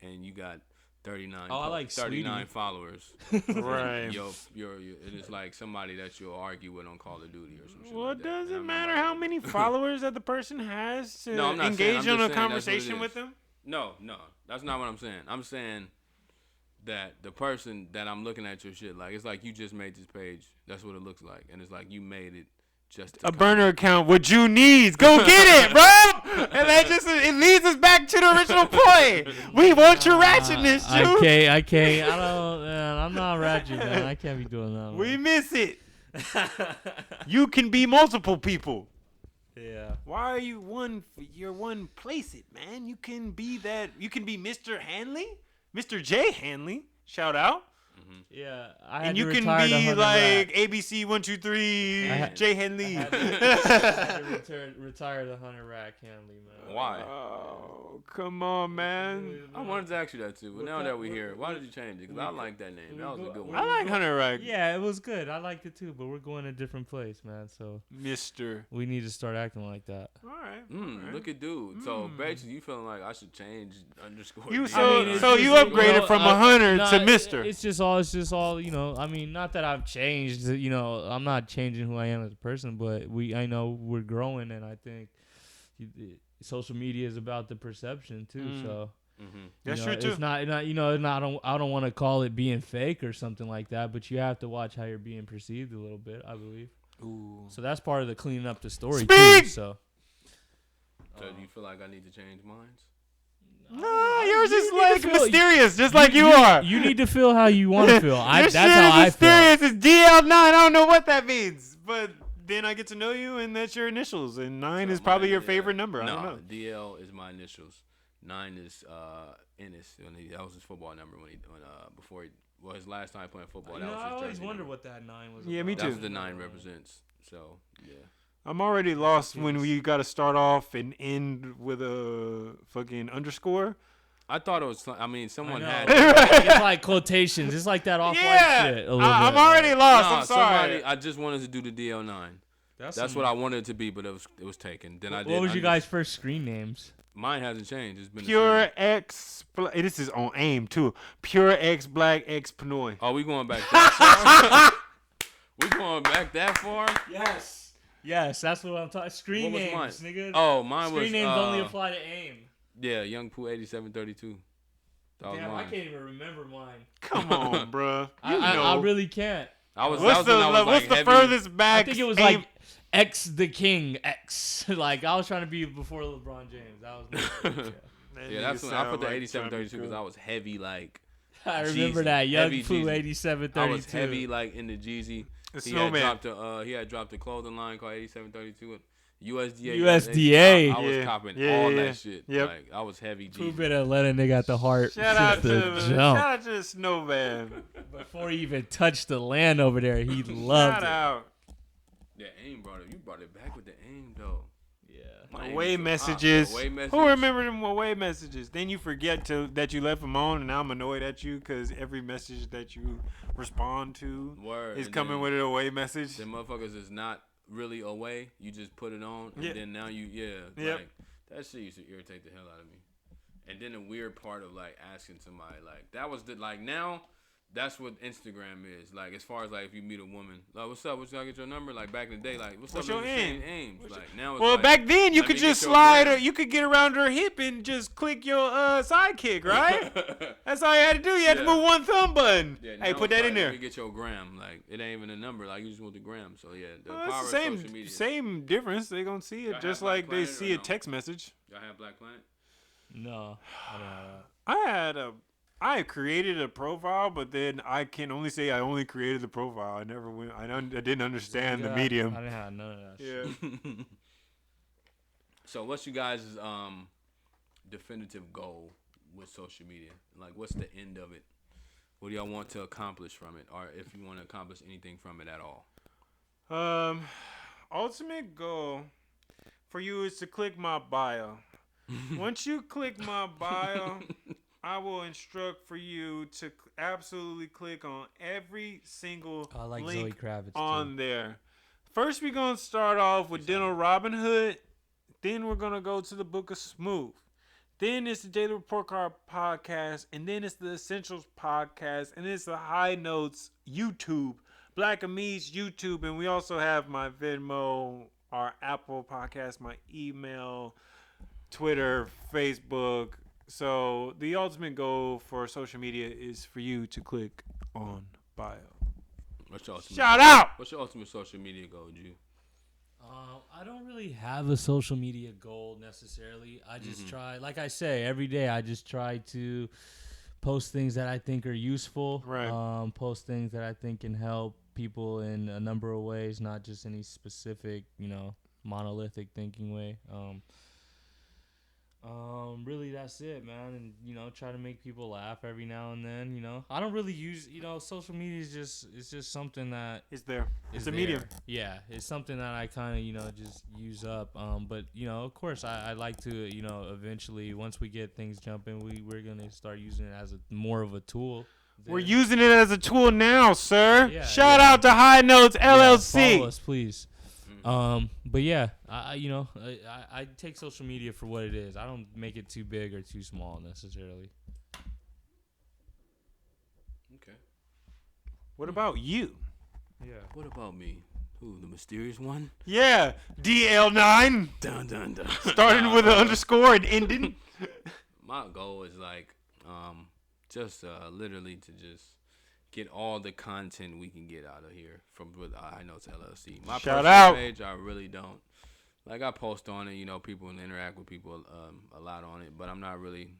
and you got 39. Oh, I like 39 Sweetie. followers. Right. You're and it's like somebody that you'll argue with on Call of Duty or some shit. Well, like it that. And doesn't I'm not matter about how to- many followers that the person has to No, I'm not saying- engage I'm on just a saying that's what it conversation is. with them. No, that's not what I'm saying. I'm saying that the person that I'm looking at your shit like, it's like you just made this page. That's what it looks like, and it's like you made it just to A burner account with you needs. Go get it, bro. And that just it leads us back to the original point. We want your ratchetness, Jew. I can't. I don't. Man, I'm not ratchet, man. I can't be doing that. We man. miss it. You can be multiple people. Yeah. Why are you one? You're one. Place it, man. You can be that. You can be Mr. Hanley, Mr. J Hanley. Shout out. Yeah. I had And to you can retire the be Hunter like Rack. ABC 123 had- J Hanley. I had to retire the Hunter Rack Hanley, man. Why? Oh, come on, man. I wanted to ask you that too, but now that we're here, why did you change it? Because I like that name. That was a good one. I like Hunter Rack. Yeah, it was good. I liked it too, but we're going a different place, man. So Mister. we need to start acting like that. All right. Look at dude. So basically, you feeling like I should change underscore. You D. so it's so just, you you upgraded know, from a Hunter nah, to Mister. It's just all. You know, I mean, not that I've changed. You know, I'm not changing who I am as a person, but I know we're growing, and I think social media is about the perception too. So. That's You know, true too. It's not you know, I don't want to call it being fake or something like that, but you have to watch how you're being perceived a little bit, I believe. Ooh. So that's part of the cleaning up the story Speak! So too. So do you feel like I need to change minds? Nah, yours You is need to like feel- mysterious, just like you are. You need to feel how you want to feel. Your That's shit how I is feel. mysterious. It's DL9. I don't know what that means, but then I get to know you, and that's your initials, and 9 is So probably mine- your yeah. favorite number. I No, don't know. DL is my initials. 9 is Ennis. That was his football number before his last time playing football. You that know, was I his always jersey wonder number. what that 9 was. Yeah, me about. too. That's what the 9 represents. So yeah. I'm already lost when we got to start off and end with a fucking underscore. I thought it was. I mean, I someone know. had. It's like quotations. It's like that off-white Yeah, shit. A little I'm bit. already lost. No, I'm sorry. somebody. I just wanted to do the DL9. That's some- what I wanted it to be, but it was taken. Then I did. What was you guys' first screen names? Mine hasn't changed. It's been the Pure same. X. This is on AIM too. Pure X Black X Pinoy. Oh, we going back that far? We going back that far? Yes, that's what I'm talking. Screen What was names, mine? nigga. Oh, mine Screen was. names only apply to AIM. Yeah, Young Pooh 8732. That was Damn, I mine. can't even remember mine. Come on, bruh. You I know. really can't. I was. What's that was when I was what's like the heavy. furthest back? I think it was AIM? like X the King X. Like I was trying to be before LeBron James. That was. My Yeah, that's when I put the 8732 because I was heavy like. I remember Jeezy. that Young Heavy Pooh Jeezy. 8732. I was heavy like in the Jeezy. The He snowman. had dropped a clothing line called 8732. USDA. USDA. I was Yeah. copping Yeah, all yeah. that shit. Yep. Like I was heavy Pooh Jeezy. been Atlanta nigga at the heart. Shout out since the to jump. shout out to the snowman. Before he even touched the land over there, he loved Shout it. out. The AIM brought it. You brought it back with the AIM though. Yeah. My AIM Away was so hot, messages. bro. Away message. Who remember them away messages? Then you forget that you left them on, and now I'm annoyed at you because every message that you respond to Word. is and coming then with an away message. Them motherfuckers is not really away. You just put it on, and Yeah. then now Yep. like that shit used to irritate the hell out of me. And then the weird part of like asking somebody like that was the like now. That's what Instagram is. Like, as far as, like, if you meet a woman, like, what's up? What's y'all get your number? Like, back in the day, like, what's What's up? your Aims? Like, now it's Well, like, back then you let could me get just your slide, or gram. you could get around her hip and just click your sidekick, right? That's all you had to do. You had to Yeah. move one thumb button. Yeah, Hey, now put it's that like, in there. Let me get your gram. Like, it ain't even a number. Like, you just want the gram. So, yeah, the Well, power it's of the social media. same difference. They gonna see Y'all it have just Black like they Planet or see a no? text message. Y'all have Black Planet? No, I don't have that. I created a profile, but then I can only say I only created the profile. I never went. I didn't understand the Yeah, medium. I didn't have none of that shit. So, what's you guys' definitive goal with social media? Like, what's the end of it? What do y'all want to accomplish from it? Or if you want to accomplish anything from it at all? Ultimate goal for you is to click my bio. Once you click my bio, I will instruct for you to absolutely click on every single I like link Zoe Kravitz on too. there. First, we're going to start off with Dental Robin Hood. Then we're going to go to the Book of Smooth. Then it's the Daily Report Card podcast. And then it's the Essentials podcast. And it's the High Notes YouTube. Black Amis YouTube. And we also have my Venmo, our Apple podcast, my email, Twitter, Facebook. So the ultimate goal for social media is for you to click on bio. What's your ultimate, Shout out! What's your ultimate social media goal, Ju? I don't really have a social media goal necessarily. I just try, like I say, every day I just try to post things that I think are useful. Right. Post things that I think can help people in a number of ways, not just any specific, monolithic thinking way. Really that's it, man. And try to make people laugh every now and then. I don't really use social media is just something that It's there. It's is a medium. there. Yeah, it's something that I kind of just use up. But of course I like to eventually, once we get things jumping, we're gonna start using it as more of a tool. We're using it as a tool now, sir. Yeah, Shout yeah. out to High Notes LLC. Follow us, please. But yeah, I take social media for what it is. I don't make it too big or too small necessarily. Okay. What about you? Yeah. What about me? Who, the mysterious one? Yeah, DL9. Dun, dun, dun. Starting with an underscore and ending. My goal is like, just literally to just get all the content we can get out of here from with I Know It's LLC. My Shout personal out. page, I really don't. Like, I post on it, people and interact with people a lot on it, but I'm not really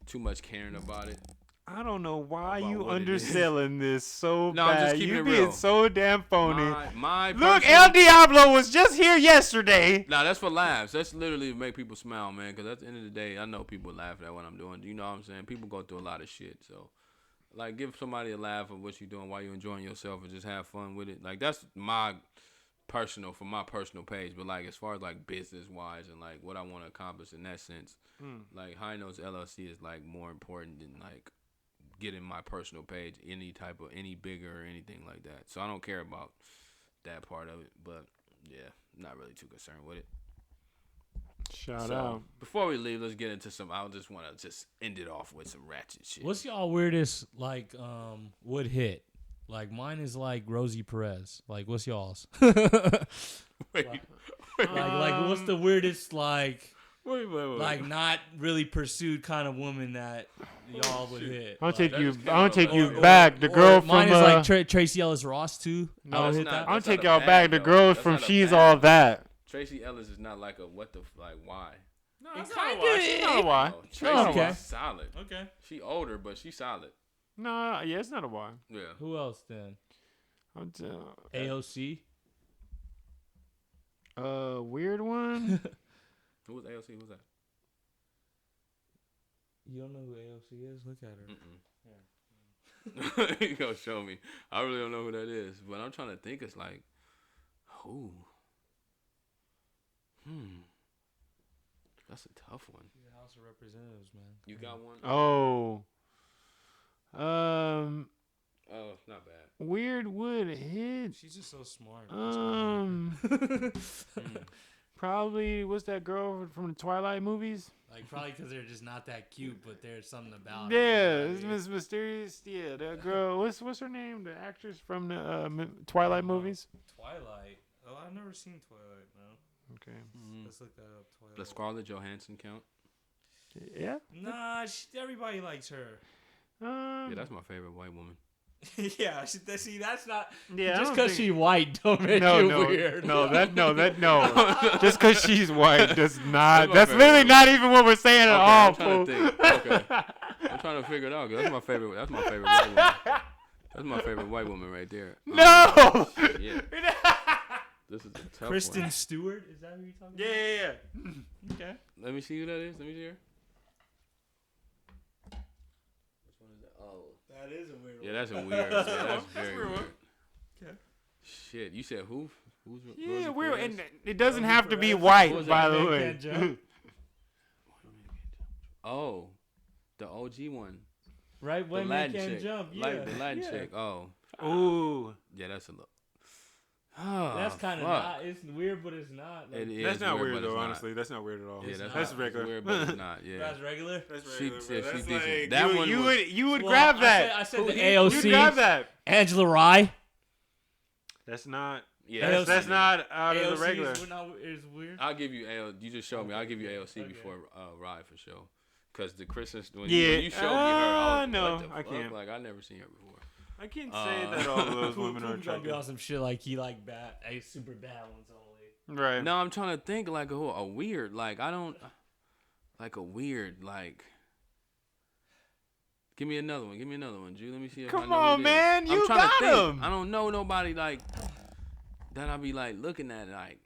too much caring about it. I don't know why About you what it is. underselling this so No, I'm bad. just keeping You it being real. so damn phony. My Look, personal- El Diablo was just here yesterday. Nah, that's for laughs. That's literally to make people smile, man. Because at the end of the day, I know people laugh at what I'm doing. You know what I'm saying? People go through a lot of shit. So, like, give somebody a laugh of what you're doing while you're enjoying yourself and just have fun with it. Like, that's my personal page. But, like, as far as, like, business-wise and, like, what I want to accomplish in that sense, like, High Notes LLC is, like, more important than, like, getting my personal page any bigger or anything like that. So I don't care about that part of it, but yeah, not really too concerned with it. Shout So, out. before we leave, let's get into some. I just want to just end it off with some ratchet shit. What's y'all weirdest would hit? Like mine is like Rosie Perez. Like what's y'all's? Wait, Like what's the weirdest wait. like not really pursued kind of woman that y'all would hit? I'll take that you. just came I'll out take of you nowhere. back. The girl from. mine is like Tracy Ellis Ross too. No, I would that's hit not- that. I'll that's take not y'all a back. bad, The though. girls That's from not a She's bad. All That. Tracy Ellis is not like a why. No, that's that's not not a a why. why. She's not a why. Oh, Tracy okay. is solid. Okay. She older, but she's solid. No, yeah, it's not a why. Yeah. Who else then? AOC. Weird one. Who was AOC? Who's that? You don't know who AOC is? Look at her. You gonna show me? I really don't know who that is, but I'm trying to think. It's like, who? That's a tough one. She's the House of Representatives, man. You got one? Oh. Oh, not bad. Weird would hit. She's just so smart. probably what's that girl from the Twilight movies? Like probably because they're just not that cute, but there's something about Yeah, it. it's Miss Mysterious. Yeah, that girl. What's her name? The actress from the Twilight movies. Twilight. Oh, I've never seen Twilight. No. Okay. Let's look that up. Twilight. Does Scarlett Johansson count? Yeah. Nah, everybody likes her. Yeah, that's my favorite white woman. Yeah, see, that's not. Yeah, Just because she's white don't make no, you no, weird. no, just because she's white does not. That's my That's favorite literally one. not even what we're saying at all, I'm trying fool. to think. Okay. I'm trying to figure it out. 'Cause that's my favorite. That's my favorite white woman. That's my favorite white woman right there. No. Yeah. This is a tough Kristen one. Stewart, is that who you're talking Yeah, about? yeah. Okay. Let me see who that is. Let me see her. Which one is that? Oh. That is a weird Yeah, that's a weird. Yeah, that's very weird weird. one. Okay. Shit, you said who? Who's Yeah, Rosie we're Perez? and it doesn't Rosie have to be Perez. white, What was by that? the Man way. Can't Jump. Oh, the OG one. Right The when Latin they can chick. jump. Yeah. Like the Latin yeah. chick. Oh, Ooh, yeah, that's a look. Oh, That's kind of fuck. not. It's weird, but it's not. Like, It is that's not but weird it's though. not. Honestly, that's not weird at all. Yeah, not. that's regular. Weird, but it's not. Yeah. That's regular. That's She- regular. yeah, bro. she's That's decent. like, That you, one you was- would you would Well, grab that. I said the You'd AOC. grab that. Angela Rye. That's not. Yeah, That's not out of AOC the regular. is weird. I'll give you AL. You just showed me. I'll give you AOC Okay. before Ride for sure. Cause the Christmas when Yeah. you showed me her, I was no, like, what the I fuck? can't. Like I never seen her before. I can't say that all of those women are Coop gonna be on attractive. some shit like he like bad, super bad ones only. Right. No, I'm trying to think like a weird. Like I don't like a weird like. Give me another one. Give me another one, Drew. Let me see if I Come know who on, it is. man. I'm You trying to got think. him. I don't know nobody like that. I be like looking at like.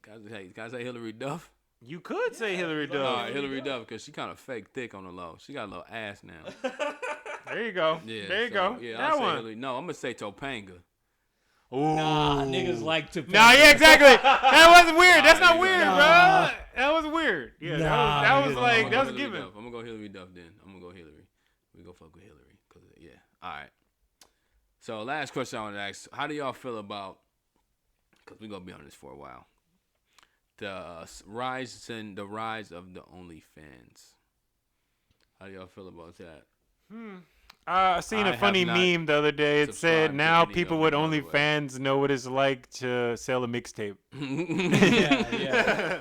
Can I say Hillary Duff? You could say Hillary All Duff. right, Hillary Duff, because she kind of fake thick on the low. She got a little ass now. There you go. Yeah, there you so, go. Yeah, that I'll say one. Hillary. No, I'm gonna say Topanga. Ooh. Nah, niggas like to. Nah, yeah, exactly. That wasn't weird. That's Nah, not you weird, got- bro. That was weird. Yeah, Nah, that was niggas like don't. that was a Hillary given. Duff. I'm gonna go Hillary Duff then. I'm gonna go Hillary. We go fuck with Hillary. Cause yeah. All right. So last question I want to ask: how do y'all feel about? Cause we gonna be on this for a while. The rise of the OnlyFans. How do y'all feel about that? I seen I a have funny not meme the other day. It subscribed said to now any people of with them, by the way. OnlyFans know what it's like to sell a mixtape. Yeah.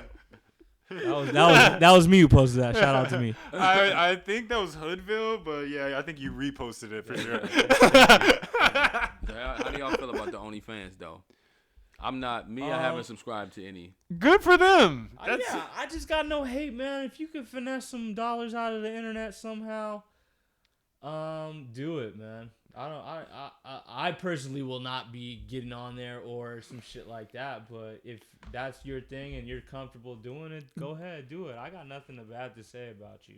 That was me who posted that. Shout out to me. I think that was Hoodville, but yeah, I think you reposted it for sure. How do y'all feel about the OnlyFans though? I'm not me. I haven't subscribed to any. Good for them. Yeah, I just got no hate, man. If you could finesse some dollars out of the internet somehow, do it, man. I personally will not be getting on there or some shit like that. But if that's your thing and you're comfortable doing it, go ahead, do it. I got nothing bad to say about you.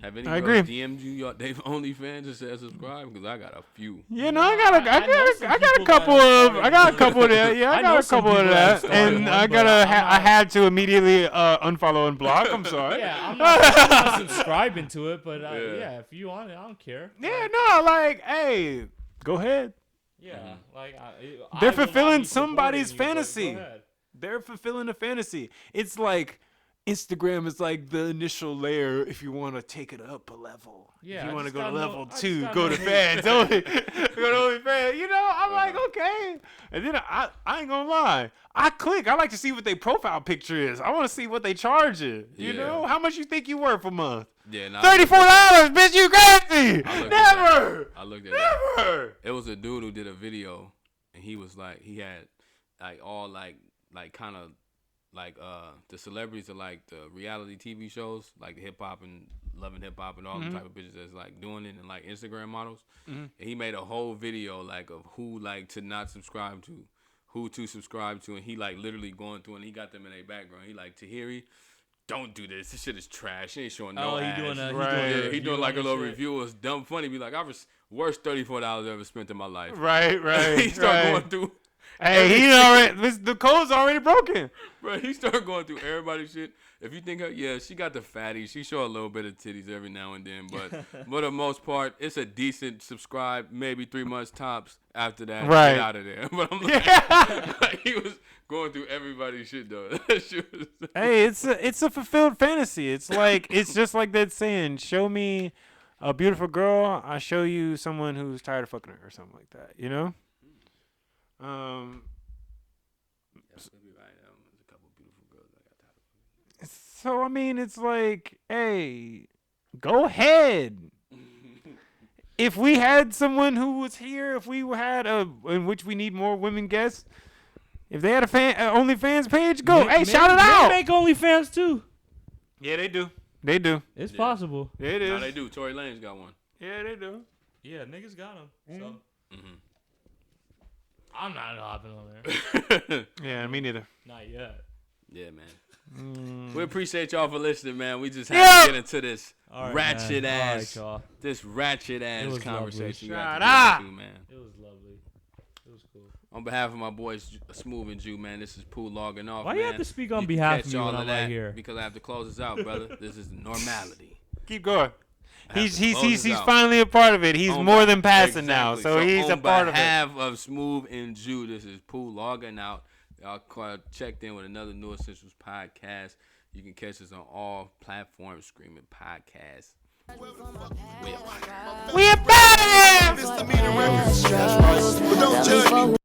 Have any I girls agree. DM'd you they've OnlyFans and said subscribe? Because I got a few. You know, I got a I know some I got a people couple that of started I got a doing couple of it. that. Yeah, I I got know a some couple of people that that, started and one, I but gotta I'm I not- had to immediately unfollow and block. I'm sorry. Yeah, I'm not subscribing to it, but Yeah. yeah, if you want it, I don't care. Yeah, no, like, hey, go ahead. Yeah, like I They're will not fulfilling be supporting somebody's you, but go fantasy. ahead. They're fulfilling a fantasy. It's like Instagram is like the initial layer if you want to take it up a level. Yeah, if I you want to just go to got no- level I just 2, got go no to hate. fans only. Go to OnlyFans. You know, I'm like, okay. And then I ain't gonna lie. I click. I like to see what their profile picture is. I want to see what they charge it. You Yeah. know, how much you think you worth a month? Yeah, nah, $34, bitch. You crazy? I looked at Never. I looked at that. Never. It was a dude who did a video, and he was like, he had like all like kind of like the celebrities of like the reality TV shows, like the hip hop and Loving Hip Hop and all the type of bitches that's like doing it, and like Instagram models. And he made a whole video like of who like to not subscribe to, who to subscribe to, and he like literally going through, and he got them in a background. He like, Tahiri, don't do this. This shit is trash. He ain't showing no Oh, he ass. doing a Right. he Yeah, doing, he review doing like a on little this shit. review. It was dumb funny. Be like, worst $34 I ever spent in my life. Right, right. He started right. going through. Hey, he already. The code's already broken. Bro, he started going through everybody's shit. If you think, yeah, she got the fatty. She show a little bit of titties every now and then, but for the most part, it's a decent subscribe. Maybe 3 months tops. After that, Right. get out of there. But I'm like, like, he was going through everybody's shit though. That shit was- Hey, it's a fulfilled fantasy. It's like it's just like that saying, "Show me a beautiful girl, I show you someone who's tired of fucking her," or something like that. You know? Yes, you'll be right. There's a couple beautiful girls I got tired of. So I mean, it's like, hey, go ahead. If we had someone who was here, if we had in which we need more women guests, if they had a OnlyFans page, go. Hey, shout it out. They make OnlyFans too. Yeah, they do. They do. It's Yeah. possible. It No, is. they do. Tory Lane's got one. Yeah, they do. Yeah, niggas got them. So Mm-hmm. I'm not hopping on there. Yeah, me neither. Not yet. Yeah, man. Mm. We appreciate y'all for listening, man. We just had Yeah. to get into this All right, ratchet man. All right, ass, y'all. this ratchet It ass was conversation. we lovely. got to Shout get into, man. It was lovely. It was cool. On behalf of my boys Smooth and Jew, man, this is Pooh logging off. Why man. you have to speak on can behalf catch of me all when I'm that right here? Because I have to close this out, brother. This is normality. Keep going. I have He's to close this out. finally a part of it. He's On more be- than passing now, exactly. so he's a part of it. On behalf of Smooth and Jew, this is Pooh logging out. Y'all checked in with another New Essentials podcast. You can catch us on all platforms, Screaming Podcast. We are back. Misdemeanor records. That's right. But don't judge me.